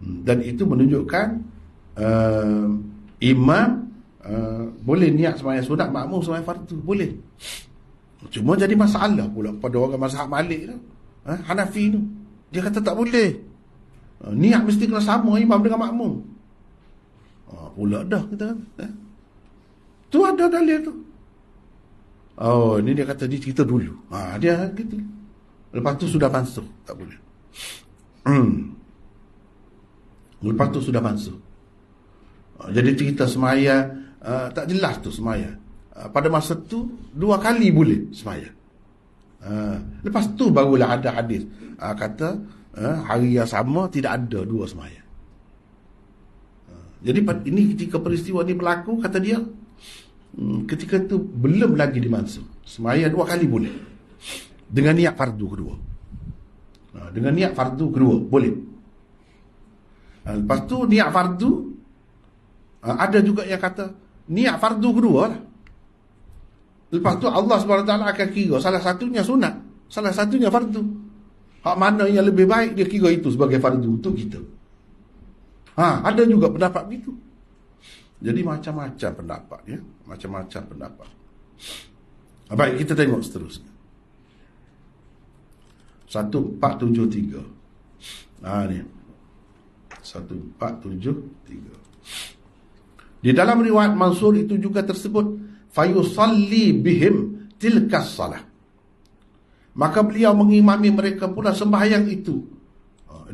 Dan itu menunjukkan imam boleh niat sembahyang sunat, makmum sembahyang fardu, boleh. Cuma jadi masalah pula pada orang mazhab Malik tu, Hanafi tu, dia kata tak boleh. Niat mesti kena sama imam dengan makmum. Pula dah kita kata. Tu ada dalil tu. Ini dia kata dia cerita dulu. Dia gitu. Lepas tu sudah mansuh, tak boleh. Lepas tu sudah mansuh. Jadi cerita semaya tak jelas tu semaya. Pada masa tu 2 kali boleh semaya. Lepas tu barulah ada hadis kata hari yang sama tidak ada 2 semaya. Jadi ini ketika peristiwa ni berlaku, kata dia ketika tu belum lagi dimansuh. Semaya 2 kali boleh. Dengan niat fardu kedua. Dengan niat fardu kedua boleh. Lepas tu niat fardu, ada juga yang kata niat fardu kedua lah. Lepas tu Allah SWT akan kira salah satunya sunat, salah satunya fardu. Hak mana yang lebih baik, dia kira itu sebagai fardu untuk kita. Ada juga pendapat begitu. Jadi macam-macam pendapat, ya, macam-macam pendapat. Baik, kita tengok seterusnya. 1473. Ni 1473. Di dalam riwayat Mansur itu juga tersebut fayusalli bihim tilkas salah. Maka beliau mengimami mereka pula sembahyang itu.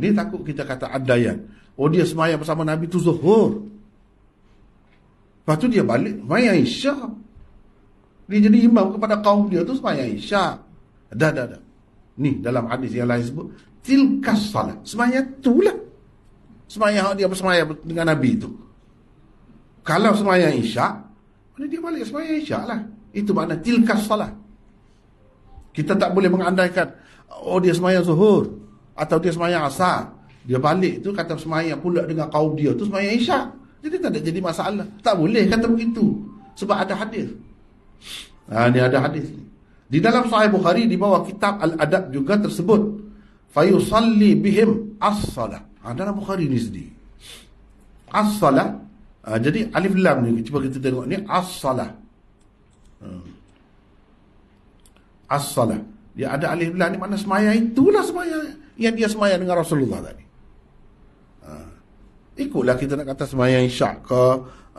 Ini takut kita kata adayan. Dia sembahyang bersama Nabi itu zuhur. Lepas tu dia balik sembahyang isyak. Dia jadi imam kepada kaum dia tu sembahyang isyak. Dah. Ni dalam hadis yang lain sebut tilkas salah. Sembahyang itulah. Sembahyang dia bersembahyang dengan Nabi itu. Kalau sembahyang isyak, mana dia balik sembahyang isyak lah. Itu makna tilkas salah. Kita tak boleh mengandaikan dia sembahyang zuhur atau dia sembahyang asar. Dia balik tu kata sembahyang pula dengan kaum dia tu sembahyang isyak. Jadi tak ada jadi masalah. Tak boleh kata begitu. Sebab ada hadis. Ni ada hadis. Di dalam Sahih Bukhari di bawah kitab Al-Adab juga tersebut fayusalli bihim as-salah. Dalam Bukhari ni sendiri. As-salah. Jadi alif lam ni cuba kita tengok ni as-salah. As-salah. Dia ada alif lam ni makna sembahyang itulah sembahyang yang dia sembahyang dengan Rasulullah tadi. Ikutlah kita nak kata sembahyang isyak ke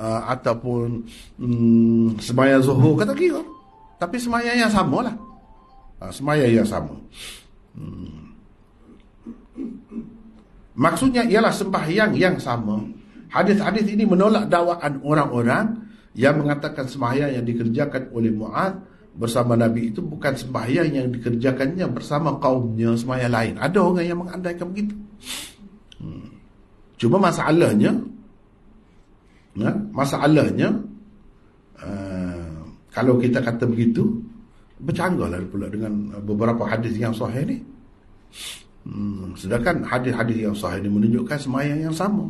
ataupun sembahyang zuhur kata kira. Tapi sembahyang yang sama lah. Sembahyang yang sama. Maksudnya ialah sembahyang yang sama. Hadis-hadis ini menolak dakwaan orang-orang yang mengatakan sembahyang yang dikerjakan oleh Mu'adz bersama Nabi itu bukan sembahyang yang dikerjakannya bersama kaumnya sembahyang lain. Ada orang yang mengandaikan begitu. Cuma masalahnya kalau kita kata begitu bercanggahlah pula dengan beberapa hadis yang sahih ni. Sedangkan hadis-hadis yang sahih ni menunjukkan sembahyang yang sama.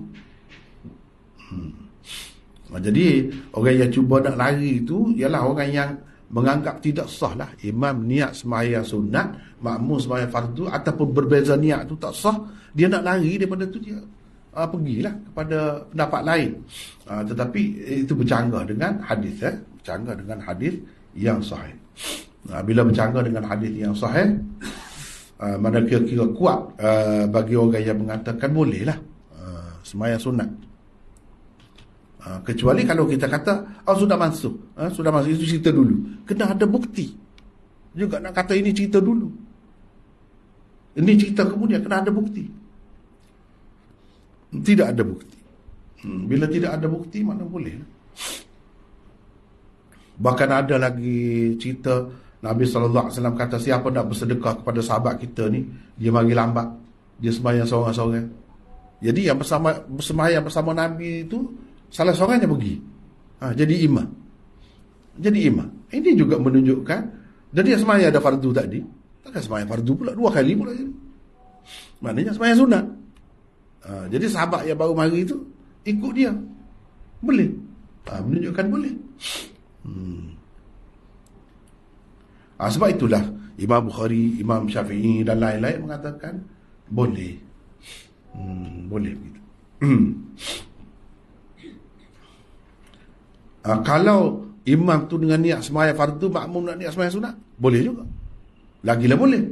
Jadi orang yang cuba nak lari itu ialah orang yang menganggap tidak sah lah imam niat sembahyang sunat, makmum sembahyang fardu ataupun berbeza niat tu tak sah. Dia nak lari daripada tu, dia pergilah kepada pendapat lain. Tetapi itu bercanggah dengan hadis, bercanggah dengan hadis yang sahih. Bila bercanggah dengan hadis yang sahih, mana kira-kira kuat bagi orang yang mengatakan bolehlah sembahyang sunat. Kecuali kalau kita kata sudah masuk itu cerita dulu, kena ada bukti juga nak kata ini cerita dulu, ini cerita kemudian, kena ada bukti. Tidak ada bukti. Bila tidak ada bukti mana boleh. Bahkan ada lagi cerita Nabi SAW kata siapa nak bersedekah kepada sahabat kita ni, dia mari lambat, dia sembahyang seorang-seorang. Jadi yang bersembahyang bersama Nabi itu salah seorangnya pergi jadi imam. Ini juga menunjukkan jadi yang sembahyang ada fardu tadi, takkan sembahyang fardu pula 2 kali pula jadi. Maknanya sembahyang sunat. Jadi sahabat yang baru mari itu ikut dia boleh. Menunjukkan boleh. Sebab itulah Imam Bukhari, Imam Syafi'i dan lain-lain mengatakan boleh. Boleh begitu. Kalau imam tu dengan niat sembahyang fardu, makmum nak niat sembahyang sunat, boleh juga. Lagilah boleh.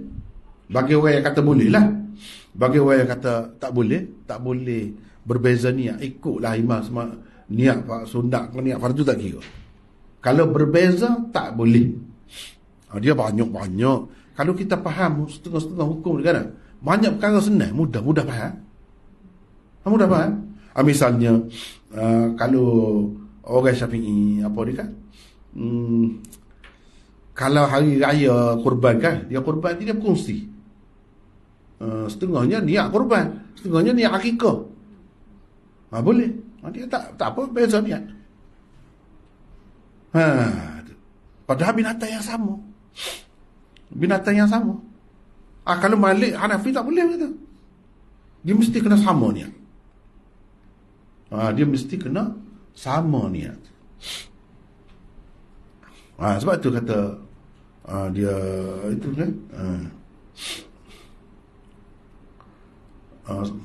Bagi orang yang kata boleh lah. Bagi orang yang kata tak boleh berbeza niat, ikutlah imam niat sunat ke niat fardu tak kira. Kalau berbeza tak boleh. Dia banyak-banyak. Kalau kita faham setengah-setengah hukum dia kan, banyak perkara senang, mudah faham. Mudah faham. Misalnya kalau orang Syafi'i apa dia kan, kalau hari raya kurban kan, dia kurban dia berkongsi. Setengahnya niat kurban, setengahnya niat akikah. Boleh. Dia tak apa, beza niat. Padahal binatang yang sama. Kalau Malik Hanafi tak boleh begitu. Dia mesti kena sama niat. Dia mesti kena sama niat. Sebab tu kata dia itu kan.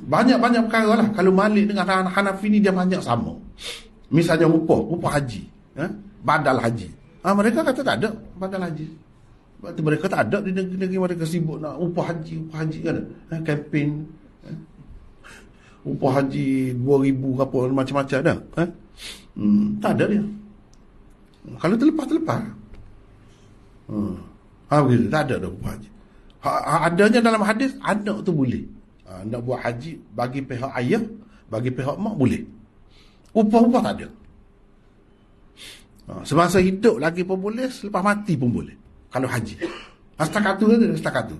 Banyak-banyak perkara lah. Kalau Malik dengan Hanafi ni dia banyak sama. Misalnya upah haji, badal haji. Mereka kata tak ada badal haji. Sebab tu mereka tak ada di negeri-negeri mereka sibuk nak upah haji kan. Kempen upah haji 2,000 apa macam-macam dah. Tak ada dia. Kalau terlepas. Begitu, tak ada dah upah haji. Adanya dalam hadis, anak tu boleh. Nak buat haji bagi pihak ayah, bagi pihak mak boleh. Upah tak ada. Semasa hidup lagi pun boleh, selepas mati pun boleh. Kalau haji. Setakat tu ada, setakat tu.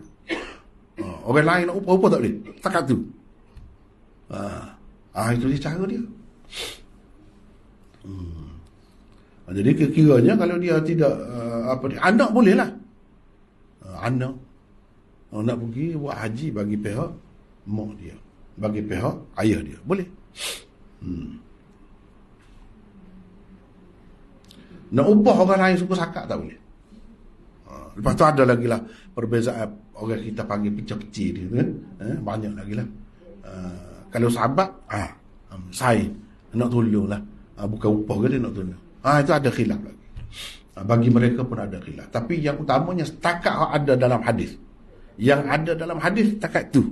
Orang lain nak upah tak boleh. Setakat tu. Itu dia cara dia. Jadi kira-kiranya kalau dia tidak anak boleh lah. Anak nak pergi buat haji bagi pihak mak dia, bagi pihak ayah dia, boleh. Nak upah orang lain suku sakat tak boleh. Lepas tu ada lagi lah perbezaan orang kita panggil pecah-pecah dia kan. Banyak lagi lah. Kalau sahabat saya nak tolong lah, bukan upah ke dia nak tolong. Itu ada khilaf lagi. Bagi mereka pun ada khilaf. Tapi yang utamanya setakat ada dalam hadis. Yang ada dalam hadis setakat tu.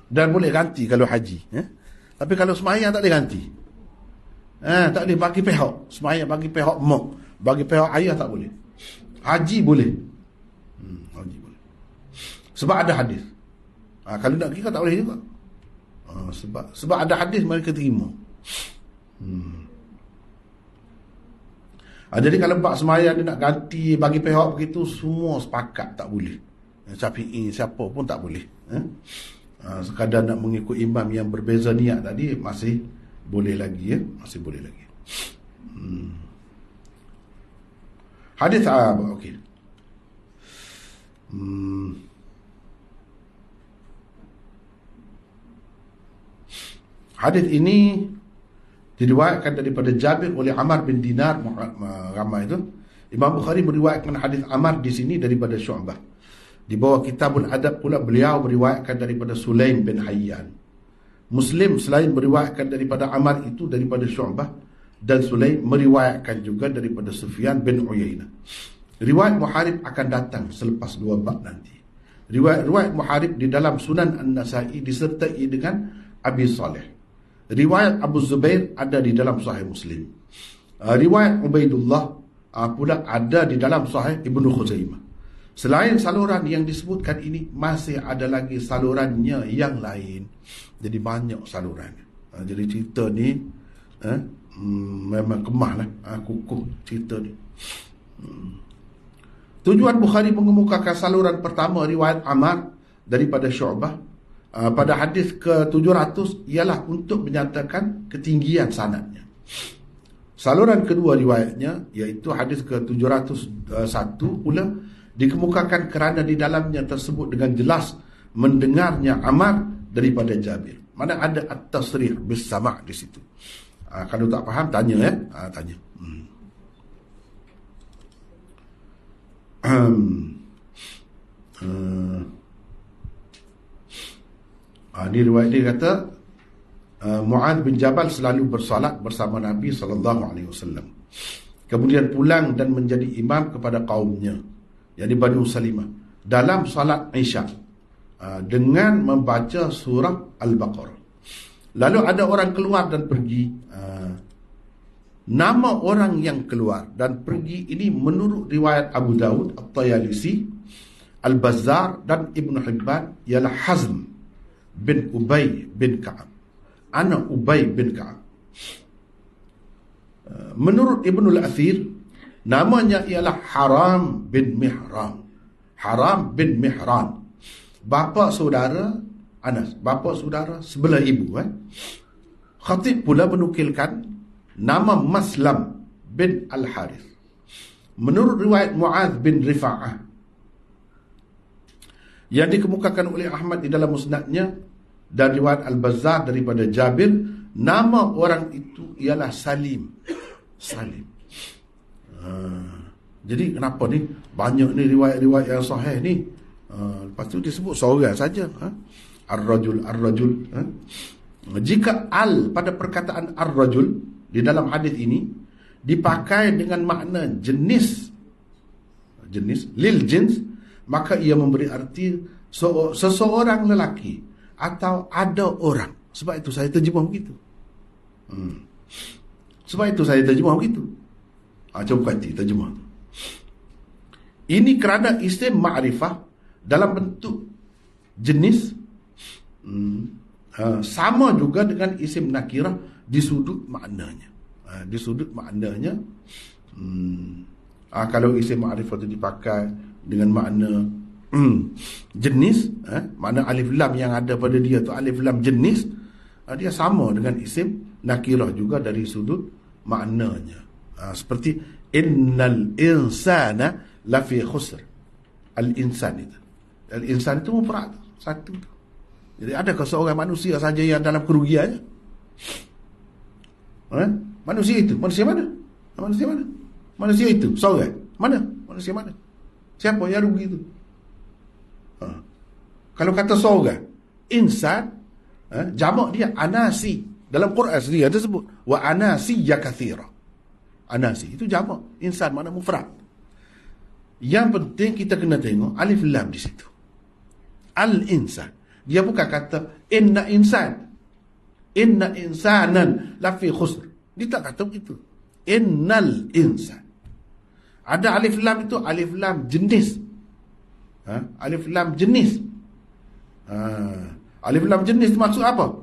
Dan boleh ganti kalau haji. Tapi kalau semayang tak boleh ganti. Tak boleh bagi pihak. Semayang bagi pihak mak, bagi pihak ayah tak boleh. Haji boleh. Haji boleh. Sebab ada hadis. Kalau nak kira tak boleh juga. Sebab ada hadis mereka terima. Jadi kalau bab semayang dia nak ganti bagi pihak begitu, semua sepakat tak boleh. Syafi'i siapa pun tak boleh. Sekadar nak mengikut imam yang berbeza niat tadi masih boleh lagi, masih boleh lagi. Hadis okey. Hadis ini diriwayatkan daripada Jabir oleh Ammar bin Dinar, ramai itu. Imam Bukhari meriwayatkan hadis Ammar di sini daripada Syu'bah. Di bawah Kitabul Adab pula beliau meriwayatkan daripada Sulaim bin Hayyan. Muslim selain meriwayatkan daripada Ammar itu daripada Syu'bah, dan Sulaim meriwayatkan juga daripada Sufyan bin Uyainah. Riwayat Muharib akan datang selepas 2 bab nanti. Riwayat Muharib di dalam Sunan An-Nasa'i disertai dengan Abi Saleh. Riwayat Abu Zubair ada di dalam Sahih Muslim. Riwayat Ubaidullah pula ada di dalam Sahih Ibnu Khuzaimah. Selain saluran yang disebutkan ini, masih ada lagi salurannya yang lain. Jadi banyak saluran. Jadi cerita ni memang kemah lah, kukuh cerita ni. Tujuan Bukhari mengemukakan saluran pertama riwayat Ammar daripada Syu'bah pada hadis ke-700 ialah untuk menyatakan ketinggian sanadnya. Saluran kedua riwayatnya, iaitu hadis ke-701 pula, dikemukakan kerana di dalamnya tersebut dengan jelas mendengarnya Ammar daripada Jabir. Mana ada at-tasrih bis sama' di situ. Kalau tak faham tanya tanya. Ini riwayat dia kata Mu'adz bin Jabal selalu bersolat bersama Nabi SAW. Kemudian pulang dan menjadi imam kepada kaumnya, yakni Banu Salimah, dalam salat Isya dengan membaca surah Al-Baqarah. Lalu ada orang keluar dan pergi. Nama orang yang keluar dan pergi ini menurut riwayat Abu Dawud, At-Tayalisi, Al-Bazzar dan Ibn Hibban ialah Hazm bin Ubay bin Ka'ab, anak Ubay bin Ka'ab. Menurut Ibn al-Athir, namanya ialah Haram bin Mihran. Haram bin Mihran, bapa saudara Anas, bapa saudara sebelah ibu. Khatib pula menukilkan nama Maslam bin Al-Harith. Menurut riwayat Mu'adz bin Rifa'ah yang dikemukakan oleh Ahmad di dalam musnadnya dan riwayat Al-Bazzar daripada Jabir, nama orang itu ialah Salim. Salim. Jadi kenapa ni banyak ni riwayat-riwayat yang sahih ni? Lepas tu disebut seorang saja. Ar-rajul. Jika al pada perkataan ar-rajul di dalam hadis ini dipakai dengan makna jenis lil jins, maka ia memberi arti seseorang lelaki atau ada orang. Sebab itu saya terjemah begitu. Cuba hati terjemah. Ini kerana isim ma'rifah dalam bentuk jenis sama juga dengan isim nakirah di sudut maknanya. Kalau isim ma'rifah itu dipakai dengan makna jenis, makna alif lam yang ada pada dia tu alif lam jenis, dia sama dengan isim nakirah juga dari sudut maknanya. Seperti innal insana lafi khusr. Al-insan itu mufrad satu. Jadi adakah seorang manusia saja yang dalam kerugiannya? Manusia mana? Manusia itu seorang mana? Manusia mana? Siapa yang rugi itu? Kalau kata seorang insan, jamak dia anasi. Dalam Quran sendiri ada sebut wa anasiyya katsira. Anasi itu jamak, insan mana mufrad. Yang penting kita kena tengok alif lam di situ. Al-insan. Dia bukan kata inna insanan lafi khusr. Dia tak kata begitu. Innal insan. Ada alif lam itu alif lam jenis. Alif lam jenis. Alif lam jenis itu maksud apa?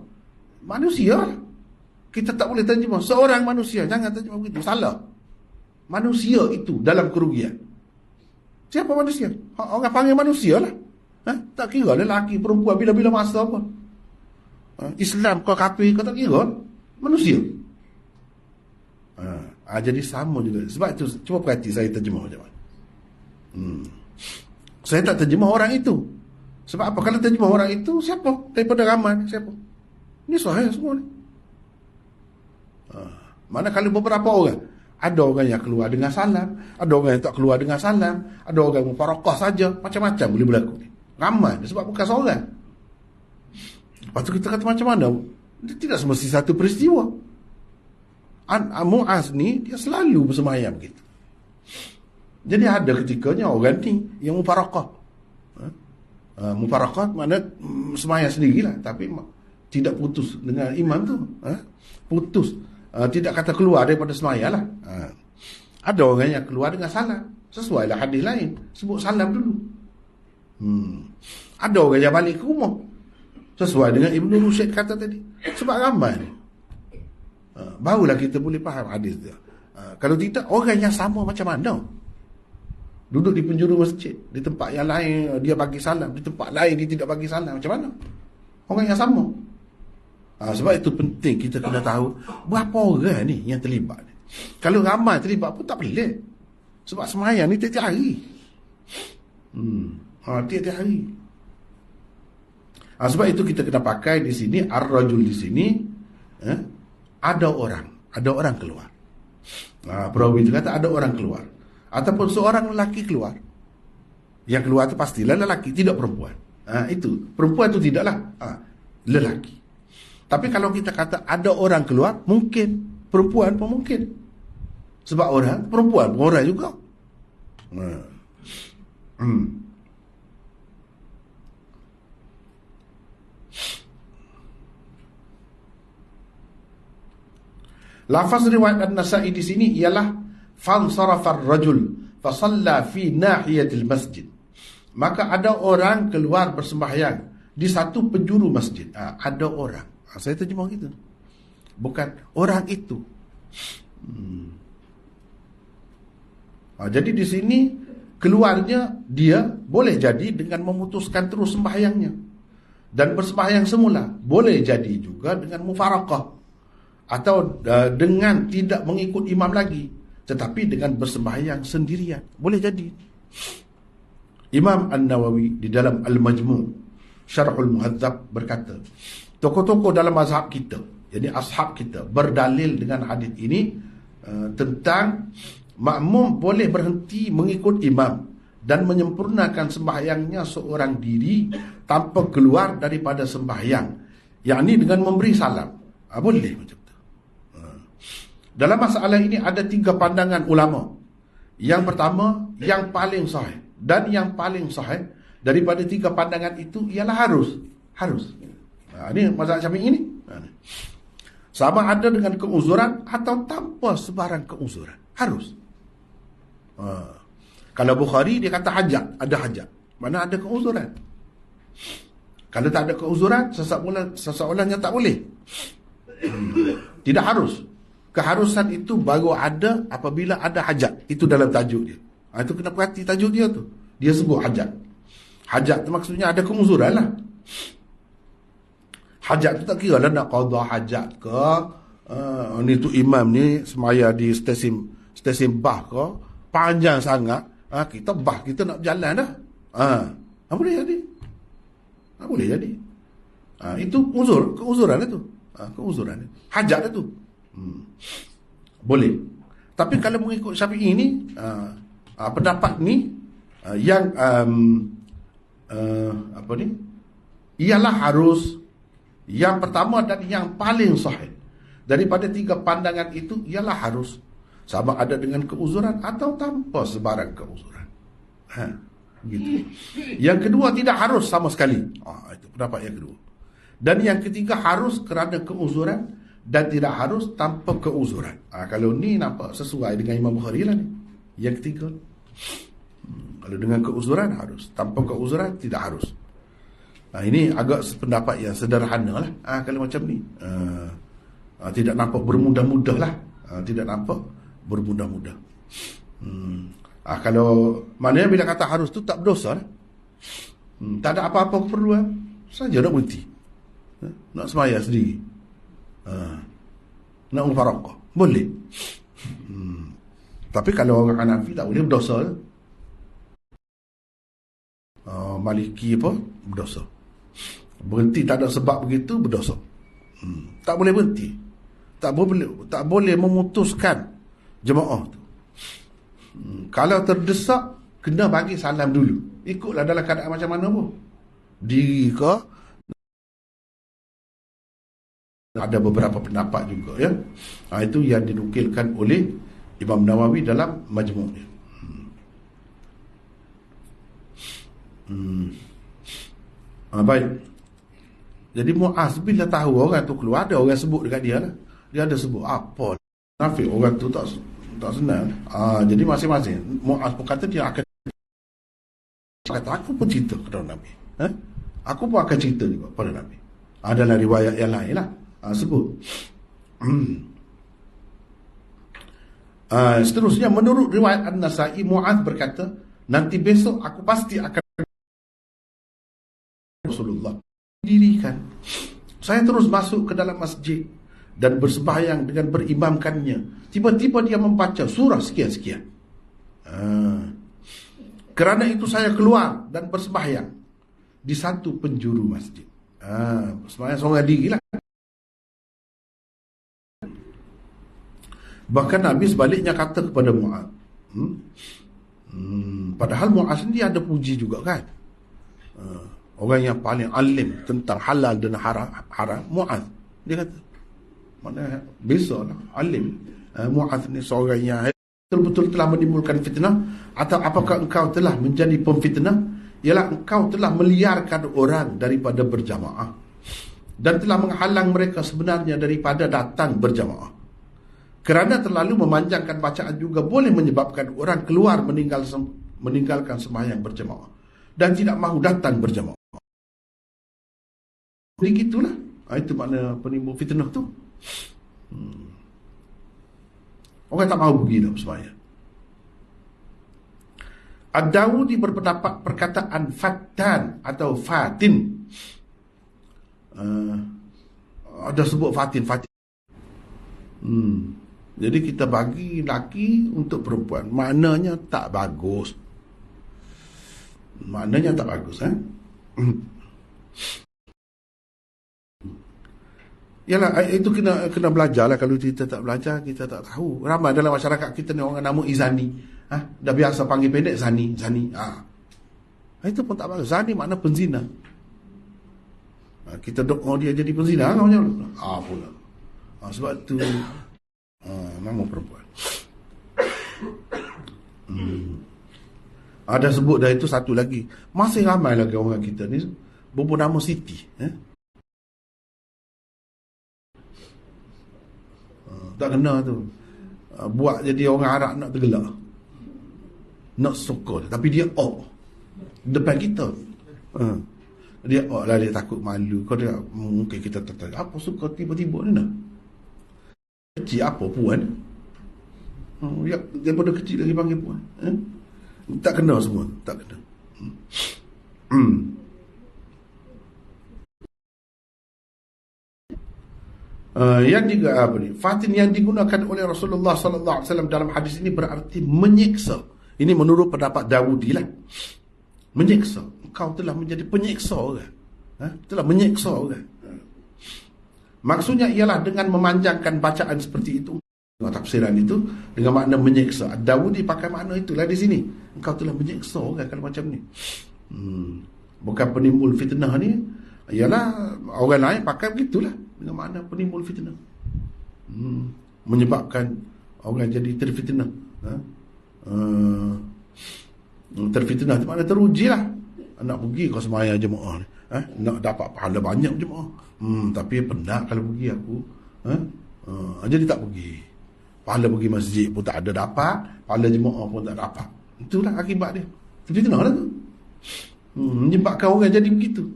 Manusia. Kita tak boleh terjemah seorang manusia. Jangan terjemah begitu, salah. Manusia itu dalam kerugian. Siapa manusia? Orang panggil manusia lah. Tak kira lelaki, perempuan, bila-bila masa pun. Islam kau kafir, kau tak kira. Manusia. Jadi sama juga. Sebab itu, cuba perhati saya terjemah macam mana. Saya tak terjemah orang itu. Sebab apa? Kalau terjemah orang itu, siapa? Daripada ramai, siapa? Ini sahih semua ni. Mana kalau beberapa orang, ada orang yang keluar dengan salam, ada orang yang tak keluar dengan salam, ada orang yang mufarakah saja, macam-macam boleh berlaku ni. Ramai, sebab bukan seorang. Lepas tu kita kata macam mana? Dia tidak semesti satu peristiwa. Mu'az ni dia selalu bersemayam gitu. Jadi ada ketikanya orang ni yang mufarakah. Mufarakah makna semayam sendirilah, tapi tidak putus dengan imam tu. Putus. Tidak kata keluar daripada semaya lah. Ada orang yang keluar dengan salam. Sesuai lah hadis lain, sebut salam dulu. Ada orang yang balik ke rumah, sesuai dengan Ibn Rushd kata tadi. Sebab ramai ni, barulah kita boleh faham hadis dia. Kalau tidak, orang yang sama macam mana? Duduk di penjuru masjid, di tempat yang lain dia bagi salam, di tempat lain dia tidak bagi salam, macam mana? Orang yang sama. Sebab itu penting kita kena tahu berapa orang ni yang terlibat. Kalau ramai terlibat pun tak pelik. Sebab semayang ni tiap-tiap hari. Tiap-tiap hari. Sebab itu kita kena pakai di sini ar-rajul di sini. Ada orang keluar. Perawi itu kata ada orang keluar. Ataupun seorang lelaki keluar. Yang keluar itu pastilah lelaki, tidak perempuan. Itu perempuan itu tidaklah lelaki. Tapi kalau kita kata ada orang keluar, mungkin perempuan pun mungkin. Sebab orang, perempuan pun orang juga. Lafaz riwayat An-Nasa'i di sini ialah fansarafa ar-rajul fa shalla fi nahiyatil masjid. Maka ada orang keluar bersembahyang di satu penjuru masjid. Ada orang. Saya terjemah gitu. Bukan orang itu. Jadi di sini keluarnya dia boleh jadi dengan memutuskan terus sembahyangnya. Dan bersembahyang semula. Boleh jadi juga dengan mufarakah. Atau dengan tidak mengikut imam lagi. Tetapi dengan bersembahyang sendirian. Boleh jadi. Imam An-Nawawi di dalam Al-Majmu' Syarhul Muhadzab berkata, tokoh-tokoh dalam mazhab kita, jadi ashab kita, berdalil dengan hadis ini tentang makmum boleh berhenti mengikut imam dan menyempurnakan sembahyangnya seorang diri tanpa keluar daripada sembahyang, yakni dengan memberi salam. Boleh macam tu. Dalam masalah ini ada 3 pandangan ulama. Yang pertama, yang paling sahih, dan yang paling sahih daripada 3 pandangan itu ialah harus. Ini mazhab Syafi'i ini. Sama ada dengan keuzuran atau tanpa sebarang keuzuran. Harus. Kalau Bukhari dia kata hajat, ada hajat. Mana ada keuzuran. Kalau tak ada keuzuran, seseorangnya tak boleh. Tidak harus. Keharusan itu baru ada apabila ada hajat. Itu dalam tajuk dia. Itu kena perhati tajuk dia tu. Dia sebut hajat. Hajat tu maksudnya ada keuzuran lah. Hajat tu tak kira lah nak qada hajat ke. Ni tu imam ni semaya di stesen bah ke. Panjang sangat. Kita bah, kita nak berjalan dah. Boleh jadi. Boleh jadi. Itu keuzuran itu. Keuzuran. Hajat itu. Boleh. Tapi kalau mengikut Syafi'i ni, pendapat ni yang apa ni? Ialah harus. Yang pertama dan yang paling sahih daripada 3 pandangan itu ialah harus. Sama ada dengan keuzuran atau tanpa sebarang keuzuran. Gitu. Yang kedua tidak harus sama sekali. Itu pendapat yang kedua. Dan yang ketiga harus kerana keuzuran dan tidak harus tanpa keuzuran. Kalau ni nampak sesuai dengan Imam Bukhari lah ni. Yang ketiga. Kalau dengan keuzuran harus, tanpa keuzuran tidak harus. Ini agak pendapat yang sederhana lah. Kalau macam ni. Tidak nampak bermudah-mudah lah. Tidak nampak bermudah-mudah. Kalau maknanya bila kata harus tu tak berdosa lah. Tak ada apa-apa keperluan. Saja nak berhenti. Nak semaya sendiri. Nak mufarakah. Boleh. Tapi kalau orang Hanafi tak boleh, berdosa lah. Maliki apa? Berdosa. Berhenti tak ada sebab begitu, berdosa. Tak boleh berhenti. Tak boleh memutuskan jemaah tu. Kalau terdesak, kena bagi salam dulu. Ikutlah dalam keadaan macam mana pun. Diri ke. Ada beberapa pendapat juga ya. Itu yang dinukilkan oleh Imam Nawawi dalam Majmu'-nya. Baik. Jadi Muaz bila tahu orang tu keluar, ada orang sebut dekat dia lah. Dia ada sebut apa? Nafik orang tu tak senang. Jadi masing-masing Muaz pun kata dia akan kata aku pun cerita kepada Nabi. Aku pun akan cerita juga pada Nabi. Dalam riwayat yang lain lah. Sebut. Seterusnya menurut riwayat An-Nasai, Muaz berkata, nanti besok aku pasti akan Rasulullah dirikan. Saya terus masuk ke dalam masjid dan bersembahyang dengan berimamkannya. Tiba-tiba dia membaca surah sekian-sekian. Kerana itu saya keluar dan bersembahyang di satu penjuru masjid. Sembahyang seorang diri lah. Bahkan Nabi sebaliknya kata kepada Muaz. Padahal Muaz ni ada puji juga kan. Orang yang paling alim tentang halal dan haram, Muaz. Dia kata, mana besar lah, alim. Muaz ni seorang yang betul-betul telah menimbulkan fitnah. Atau apakah engkau telah menjadi pemfitnah? Ialah engkau telah meliarkan orang daripada berjamaah dan telah menghalang mereka sebenarnya daripada datang berjamaah. Kerana terlalu memanjangkan bacaan juga boleh menyebabkan orang keluar meninggalkan sembahyang berjamaah dan tidak mahu datang berjamaah. Begitulah. Itu makna penimbul fitnah tu. Orang tak mahu pergi dah sembahyang. Ad-Dawudi berpendapat perkataan fatan atau fatin. Ada sebut fatin. Jadi kita bagi laki untuk perempuan. Maknanya tak bagus. Yalah, itu kena belajar lah. Kalau kita tak belajar, kita tak tahu. Ramai dalam masyarakat kita ni orang nama Izani. Dah biasa panggil pendek Zani. Itu pun tak bagus. Zani makna penzina. Kita doa dia jadi penzina kan macam pula. Sebab tu nama perempuan. Ada sebut dah itu satu lagi. Masih ramai lagi orang kita ni bernama Siti. Tak kena tu. Buat jadi orang Arab nak tergelak. Nak sokol. Tapi dia depan kita. Dia lah, dia takut malu. Kau dia mungkin kita tertarik. Apa suka tiba-tiba ni nak? Kecil apa puan? Daripada kecil lagi panggil puan. Tak kena semua. Tak kena. Yang juga apa ni? Fatin yang digunakan oleh Rasulullah sallallahu alaihi wasallam dalam hadis ini berarti menyiksa. Ini menurut pendapat Dawudi lah. Menyiksa. Kau telah menjadi penyiksa orang. Telah menyiksa orang. Maksudnya ialah dengan memanjangkan bacaan seperti itu. Tafsiran itu dengan makna menyiksa. Dawudi pakai makna itulah di sini. Engkau telah menyiksa orang kalau macam ni. Bukan penimbul fitnah ni. Ialah orang lain pakai begitulah dengan makna penimbul fitnah. Menyebabkan orang jadi terfitnah. Terfitnah itu makna teruji lah. Nak pergi kau semaya jemaah ni, nak dapat pahala banyak jemaah. Tapi penat kalau pergi aku. Jadi tak pergi. Pahala pergi masjid pun tak ada dapat, pahala jemaah pun tak dapat. Itulah akibat dia. Fitnah lah tu. Menyebabkan orang jadi begitu.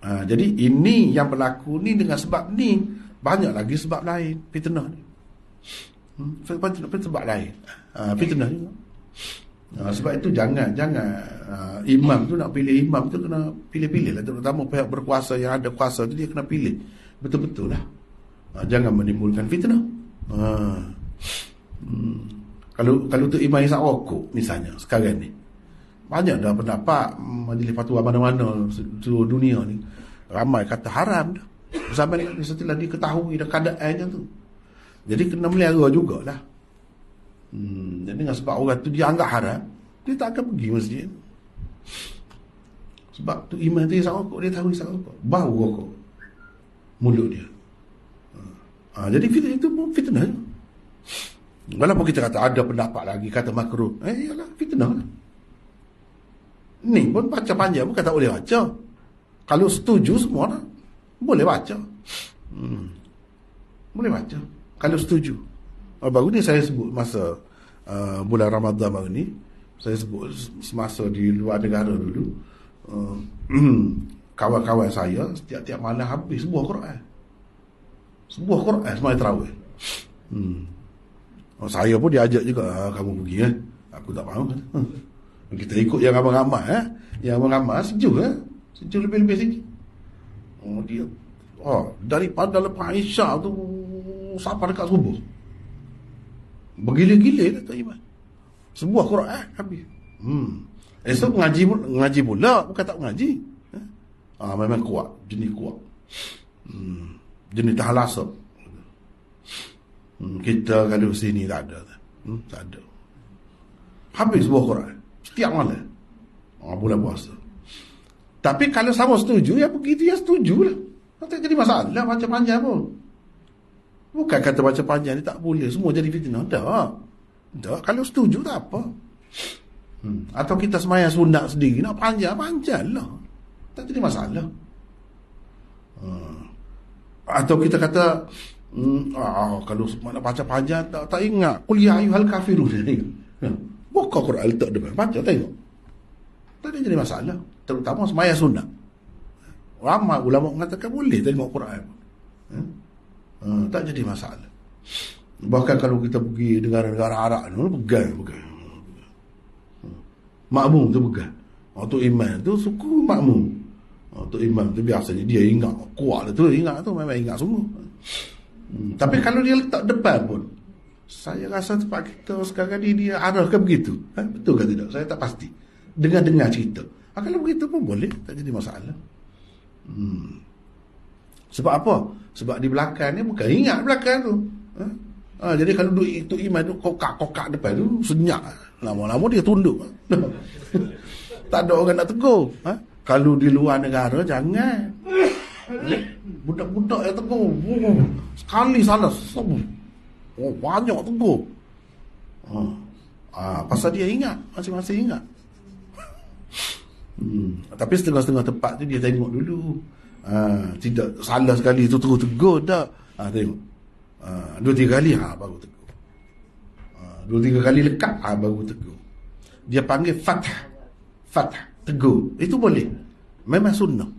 Jadi ini yang berlaku ni dengan sebab ni. Banyak lagi sebab lain fitnah ni. Sebab lain. Fitnah juga. Sebab itu jangan imam tu nak pilih imam tu kena pilih-pilih lah, terutama pihak berkuasa yang ada kuasa tu dia kena pilih betul-betul lah. Jangan menimbulkan fitnah. Kalau tu imam isap rokok misalnya sekarang ni banyak dah pendapat majlis fatwa mana-mana seluruh dunia ni ramai kata haram dah sampai setelah diketahui dah keadaannya tu. Jadi kena melihara jugalah. Jadi dengan sebab orang tu dia anggap haram, dia tak akan pergi masjid. Sebab tu imam tu isap rokok, dia tahu isap rokok, bau rokok mulut dia. Jadi fitnah itu pun fitnah. Walaupun kita kata ada pendapat lagi kata makruh, ialah fitnah lah. Ni pun baca panjang bukan tak boleh baca. Kalau setuju semua lah, boleh baca. Boleh baca kalau setuju. Baru ni saya sebut masa bulan Ramadan baru ni, saya sebut semasa di luar negara dulu, kawan-kawan saya setiap malam habis sebuah Quran semaya tarawih. Saya pun diajak juga, kamu pergi aku tak mahu. Kita ikut yang ramai-ramai yang ramai sejuk lebih-lebih sikit. Dia daripada lepas Isyak tu sampai dekat subuh bergila-gila kata Iman. Sebuah Quran habis. Esok ngaji pula, bukan tak ngaji. Memang kuat, jenis kuat. Jenis tahan lasap. Kita kalau sini tak ada. Tak ada. Habis sebuah Quran setiap malam. Bulan puasa. Tapi kalau sama setuju, ya begitu ya setuju lah. Tak jadi masalah baca panjang pun. Bukan kata baca panjang ni tak boleh, semua jadi fitnah. Tak. Kalau setuju tak apa. Atau kita sembahyang sunat sendiri nak panjang lah, tak jadi masalah. Atau kita kata kalau nak baca panjang tak ingat qul ya ayyuhal kafirun. Buka Quran letak depan, baca tengok. Tak ada jadi masalah, terutama sembahyang sunat. Ramai ulama mengatakan boleh tengok Quran. Tak jadi masalah. Bahkan kalau kita pergi negara-negara Arab ni pegang. Makmum tu pegang. Untuk imam tu suku makmum. Untuk imam tu biasanya dia ingat kuat lah tu, ingat tu memang ingat semua. Tapi kalau dia letak depan pun, saya rasa tempat kita sekarang ni dia arahkan begitu. Betul ke tidak? Saya tak pasti. Dengar cerita. Kalau begitu pun boleh, tak jadi masalah. Sebab apa? Sebab di belakang ni bukan ingat belakang tu. Jadi kalau duk imam tu kokak-kokak depan tu senyap. Lama-lama dia tunduk. Tak ada orang nak tegur. Kalau di luar negara jangan. Budak-budak yang tegur. Sekali salah. Banyak tegur. Pasal dia ingat. Masing-masing ingat. Tapi setengah-setengah tempat tu dia tengok dulu. Tidak salah sekali tu terus tegur tak. Tengok. 2-3 kali baru tegur. 2-3 kali lekat baru tegur. Dia panggil fath, tegur. Itu boleh. Memang sunnah.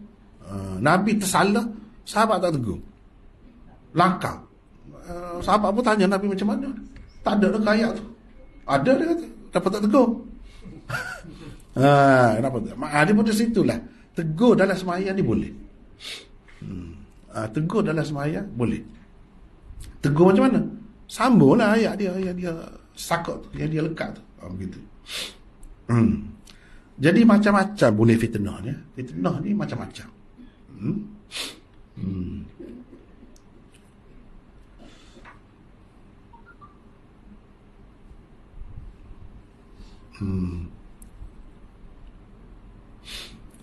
Nabi tersalah, sahabat tak tegur. Langkah. Sahabat pun tanya Nabi macam mana. Tak ada dah ayat tu. Ada dia kata. Dapat tak tegur? Kenapa tak? Dia pun dari situlah. Tegur dalam sembahyang ni boleh. Tegur dalam sembahyang boleh. Tegur macam mana? Sambunglah ayat dia sakut tu, yang dia lekat tu. Begitu. Jadi macam-macam boleh fitnah ni. Fitnah ni macam-macam.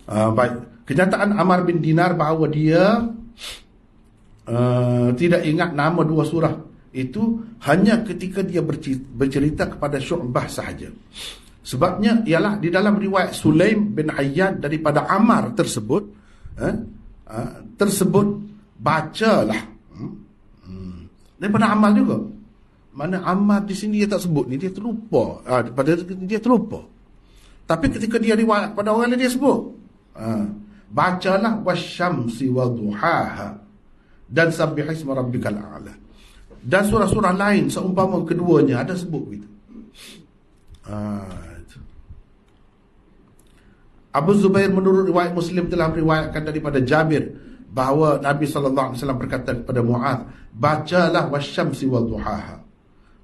Baik. Kenyataan Ammar bin Dinar bahawa dia tidak ingat nama 2 surah itu hanya ketika dia bercerita kepada Syu'bah sahaja. Sebabnya ialah di dalam riwayat Sulaim bin Hayyan daripada Ammar tersebut bacalah daripada Ammar juga. Mana Ammar di sini dia tak sebut ni, dia terlupa. Dia terlupa. Tapi ketika dia riwayat pada orang lain dia sebut. Bacalah wasyamsi wadduhaha dan sabbihisma rabbikal a'la. Dan surah-surah lain seumpama keduanya ada sebut begitu. Abu Zubair menurut riwayat Muslim telah meriwayatkan daripada Jabir bahawa Nabi sallallahu alaihi wasallam berkata kepada Mu'adz, bacalah wasyamsi wadduhaha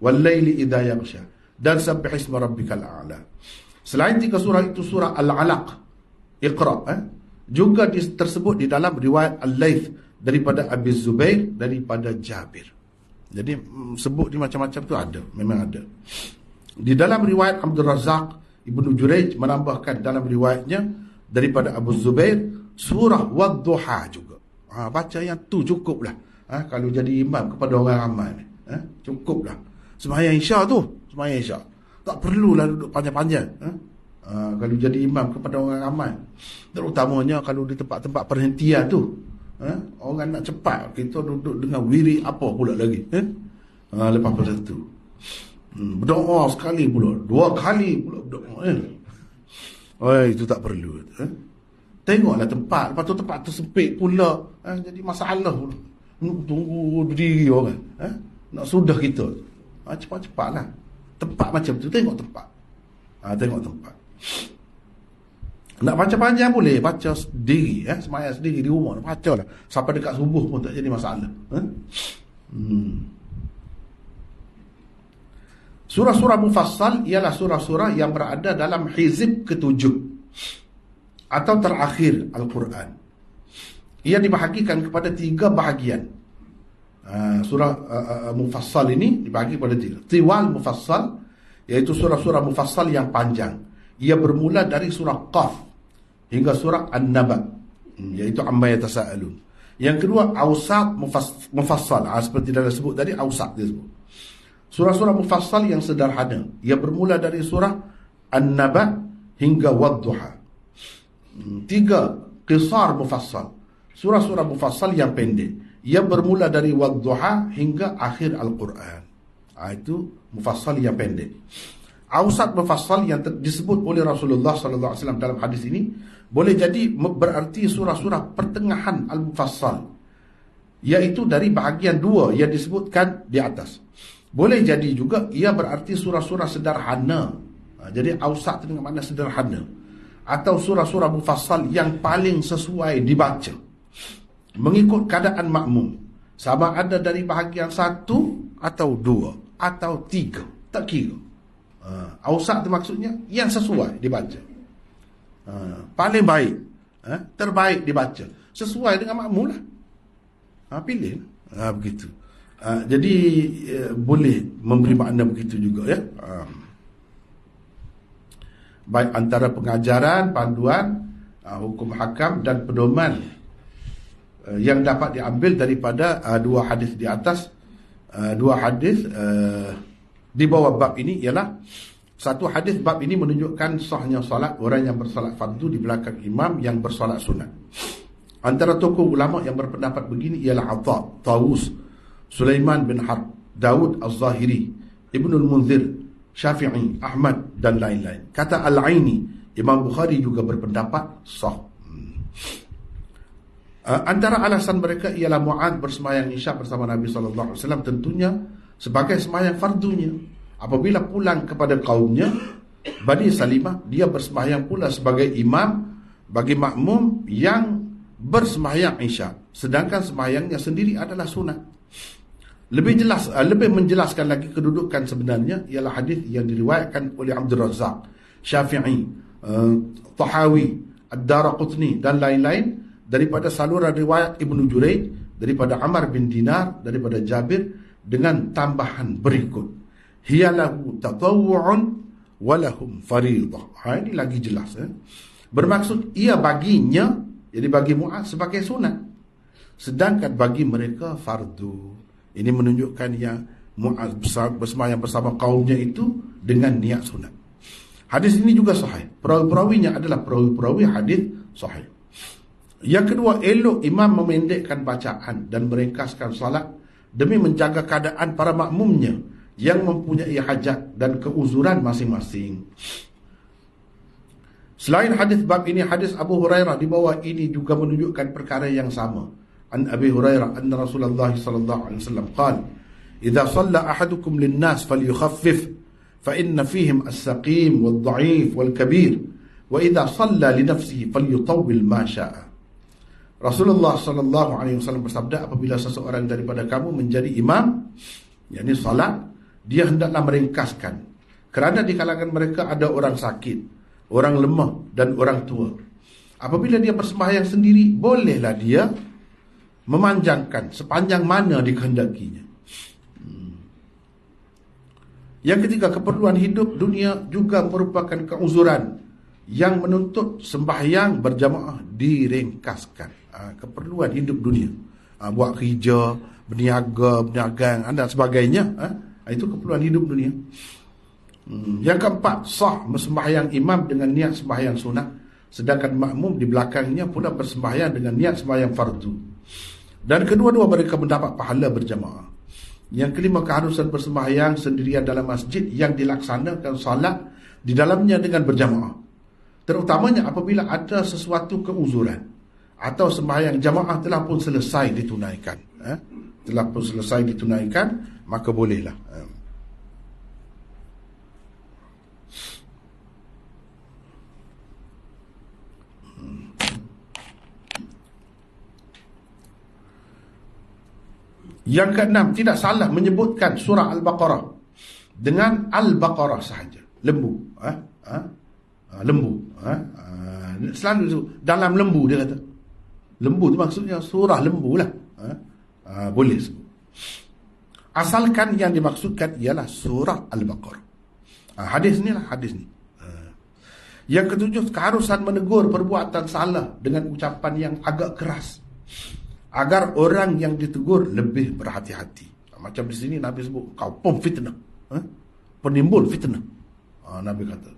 wal laili idza yaghsha dan sabbihisma rabbikal a'la. Selain 3 surah itu surah Al-Alaq, Iqra, juga tersebut di dalam riwayat Al-Laits daripada Abi Zubair daripada Jabir. Jadi sebut di macam-macam tu ada, memang ada. Di dalam riwayat Abdul Razak Ibnu Jurayj menambahkan dalam riwayatnya daripada Abu Zubair surah Wadduha juga. Baca yang tu cukuplah. Kalau jadi imam kepada orang ramai ni, cukuplah. Sembahyang Isya tu, sembahyang Isya. Tak perlulah duduk panjang-panjang. Kalau jadi imam kepada orang ramai, terutamanya kalau di tempat-tempat perhentian tu, orang nak cepat, kita duduk dengan wirid apa pula lagi. Lepas pada tu berdoa sekali pula, 2 kali pula berdoa. Itu tak perlu. Tengoklah tempat. Lepas tu tempat tu sempit pula, jadi masalah pula. Tunggu berdiri orang. Nak sudah kita, cepat-cepatlah. Tempat macam tu, tengok tempat. Tengok tempat. Nak baca panjang boleh, baca sendiri, sembahyang sendiri di rumah, bacalah sampai dekat subuh pun tak jadi masalah. Surah-surah mufassal ialah surah-surah yang berada dalam hizib ke-7 atau terakhir Al-Quran. Ia dibahagikan kepada 3 bahagian. Surah mufassal ini dibahagi kepada 3. Tiwal mufassal, iaitu surah-surah mufassal yang panjang. Ia bermula dari surah Qaf hingga surah An-Naba, iaitu amma yatasaalun. Yang kedua awsat mufassal, seperti dah sebut tadi, awsat dia sebut. Surah-surah mufassal yang sederhana, ia bermula dari surah An-Naba hingga Wadduha. 3 qisar mufassal, surah-surah mufassal yang pendek, ia bermula dari Wadduha hingga akhir Al-Quran. Itu mufassal yang pendek. Awsat mufassal yang disebut oleh Rasulullah sallallahu alaihi wasallam dalam hadis ini boleh jadi berarti surah-surah pertengahan al-mufassal, iaitu dari bahagian 2 yang disebutkan di atas. Boleh jadi juga ia berarti surah-surah sederhana. Jadi awsat dengan makna sederhana, atau surah-surah mufassal yang paling sesuai dibaca mengikut keadaan makmum, sama ada dari bahagian 1 atau 2 atau 3, tak kira. Awsat itu maksudnya yang sesuai dibaca, paling baik, terbaik dibaca, sesuai dengan makmum lah. Pilih. Begitu. Jadi boleh memberi makna begitu juga ya. Baik antara pengajaran, panduan, hukum hakam dan pedoman yang dapat diambil daripada dua hadis di atas. Dua hadis di bawah bab ini ialah satu hadis bab ini menunjukkan sahnya solat orang yang bersolat fardu di belakang imam yang bersolat sunat. Antara tokoh ulama yang berpendapat begini ialah Atha, Tawus, Sulaiman bin Harb, Daud Az-Zahiri, Ibnul Munzir, Syafi'i, Ahmad dan lain-lain. Kata Al-Aini, Imam Bukhari juga berpendapat sah. Antara alasan mereka ialah Mu'adz bersembahyang Isya bersama Nabi SAW tentunya sebagai sembahyang fardunya. Apabila pulang kepada kaumnya Bani Salimah, dia bersembahyang pula sebagai imam bagi makmum yang bersembahyang Isya, sedangkan sembahyangnya sendiri adalah sunat. Lebih menjelaskan lagi kedudukan sebenarnya ialah hadis yang diriwayatkan oleh Abdul Razzaq, Syafi'i, Tahawi, Ad-Daraqutni dan lain-lain daripada saluran riwayat Ibnu Juraij, daripada Amr bin Dinar, daripada Jabir dengan tambahan berikut. Hiyalahu tatawwu'un walahum fariidah. Ini lagi jelas. Bermaksud ia baginya, jadi bagi Mu'adz sebagai sunat, sedangkan bagi mereka fardu. Ini menunjukkan yang Mu'adz bersembahyang bersama kaumnya itu dengan niat sunat. Hadis ini juga sahih. Perawi-perawinya adalah perawi-perawi hadis sahih. Yang kedua, elok imam memendekkan bacaan dan meringkaskan salat demi menjaga keadaan para makmumnya yang mempunyai hajat dan keuzuran masing-masing. Selain hadis bab ini, hadis Abu Hurairah di bawah ini juga menunjukkan perkara yang sama. An Abi Hurairah anna Rasulullah sallallahu alaihi wasallam qala, "Idza shalla ahadukum lin-nas falyukhaffif fa inna fihim as-saqim wad-dha'if wal-kabir wa idza shalla li nafsihi falyutawwil ma syaa." Rasulullah sallallahu alaihi wasallam bersabda, apabila seseorang daripada kamu menjadi imam, yakni salat, dia hendaklah meringkaskan, kerana di kalangan mereka ada orang sakit, orang lemah dan orang tua. Apabila dia bersembahyang sendiri, bolehlah dia memanjangkan sepanjang mana dikehendakinya. Yang ketiga, keperluan hidup dunia juga merupakan keuzuran yang menuntut sembahyang berjamaah diringkaskan. Keperluan hidup dunia, buat kerja, berniaga, berdagang dan sebagainya, itu keperluan hidup dunia. Yang keempat, sah sembahyang imam dengan niat sembahyang sunat, sedangkan makmum di belakangnya pula bersembahyang dengan niat sembahyang fardu, dan kedua-dua mereka mendapat pahala berjamaah. Yang kelima, keharusan bersembahyang sendirian dalam masjid yang dilaksanakan salat di dalamnya dengan berjamaah, terutamanya apabila ada sesuatu keuzuran atau sembahyang jamaah telah pun selesai ditunaikan. Maka bolehlah. Yang keenam, tidak salah menyebutkan surah Al-Baqarah dengan Al-Baqarah sahaja. Lembu. Lembu. Selalu dalam lembu dia kata. Lembu tu maksudnya surah lembu lah. Boleh sebut. Asalkan yang dimaksudkan ialah surah Al-Baqarah. Hadis ni lah, hadis ni. Yang ketujuh, keharusan menegur perbuatan salah dengan ucapan yang agak keras, agar orang yang ditegur lebih berhati-hati. Macam di sini Nabi sebut, kau pemfitnah, penimbul fitnah. Nabi kata,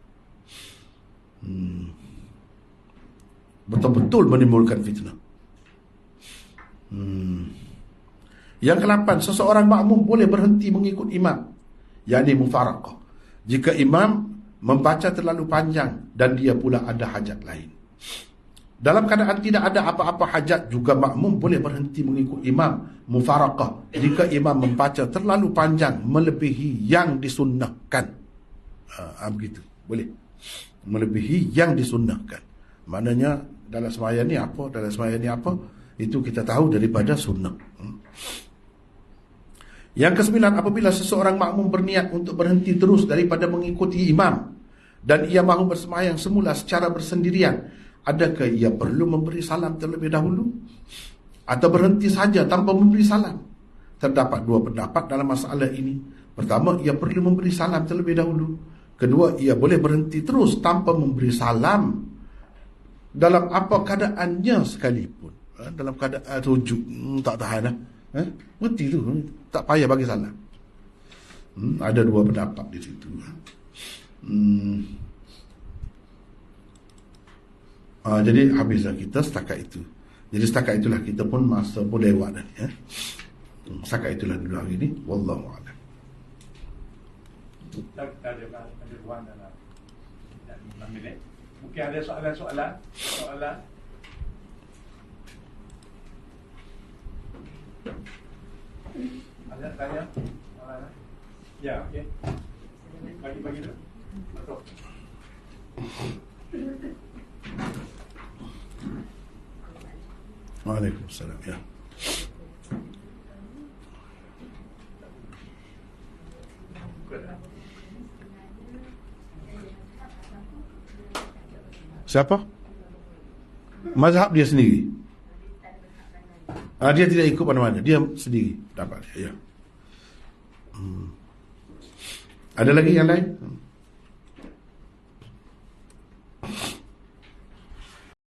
betul-betul menimbulkan fitnah. Yang ke-8, seseorang makmum boleh berhenti mengikut imam, yakni mufaraqah, jika imam membaca terlalu panjang dan dia pula ada hajat lain. Dalam keadaan tidak ada apa-apa hajat, juga makmum boleh berhenti mengikut imam mufaraqah jika imam membaca terlalu panjang melebihi yang disunnahkan. Begitu, boleh melebihi yang disunnahkan. Maknanya dalam sembahyang ni apa, dalam sembahyang ni apa, itu kita tahu daripada sunnah. Yang ke-9, apabila seseorang makmum berniat untuk berhenti terus daripada mengikuti imam dan ia mahu bersembahyang semula secara bersendirian, adakah ia perlu memberi salam terlebih dahulu? atau berhenti saja tanpa memberi salam. Terdapat dua pendapat dalam masalah ini. Pertama, ia perlu memberi salam terlebih dahulu. Kedua, ia boleh berhenti terus tanpa memberi salam dalam apa keadaannya sekalipun. Dalam keadaan rujuk, tak tahan lah. Berhenti tu, tak payah bagi salam. Ada dua pendapat di situ. Jadi habislah kita setakat itu. Jadi setakat itulah kita pun masa pun lewat dah. Setakat itulah dulu hari ini. Wallahu a'lam. Ada ruang dalam 6 minit. Mungkin ada soalan. Ada tanya? Ya, okey. Bagi dulu. Betul. Waalaikumsalam. Ya. Siapa? Mazhab dia sendiri. Dia tidak ikut mana-mana. Dia sendiri dapat dia. Ya. Ada lagi yang lain?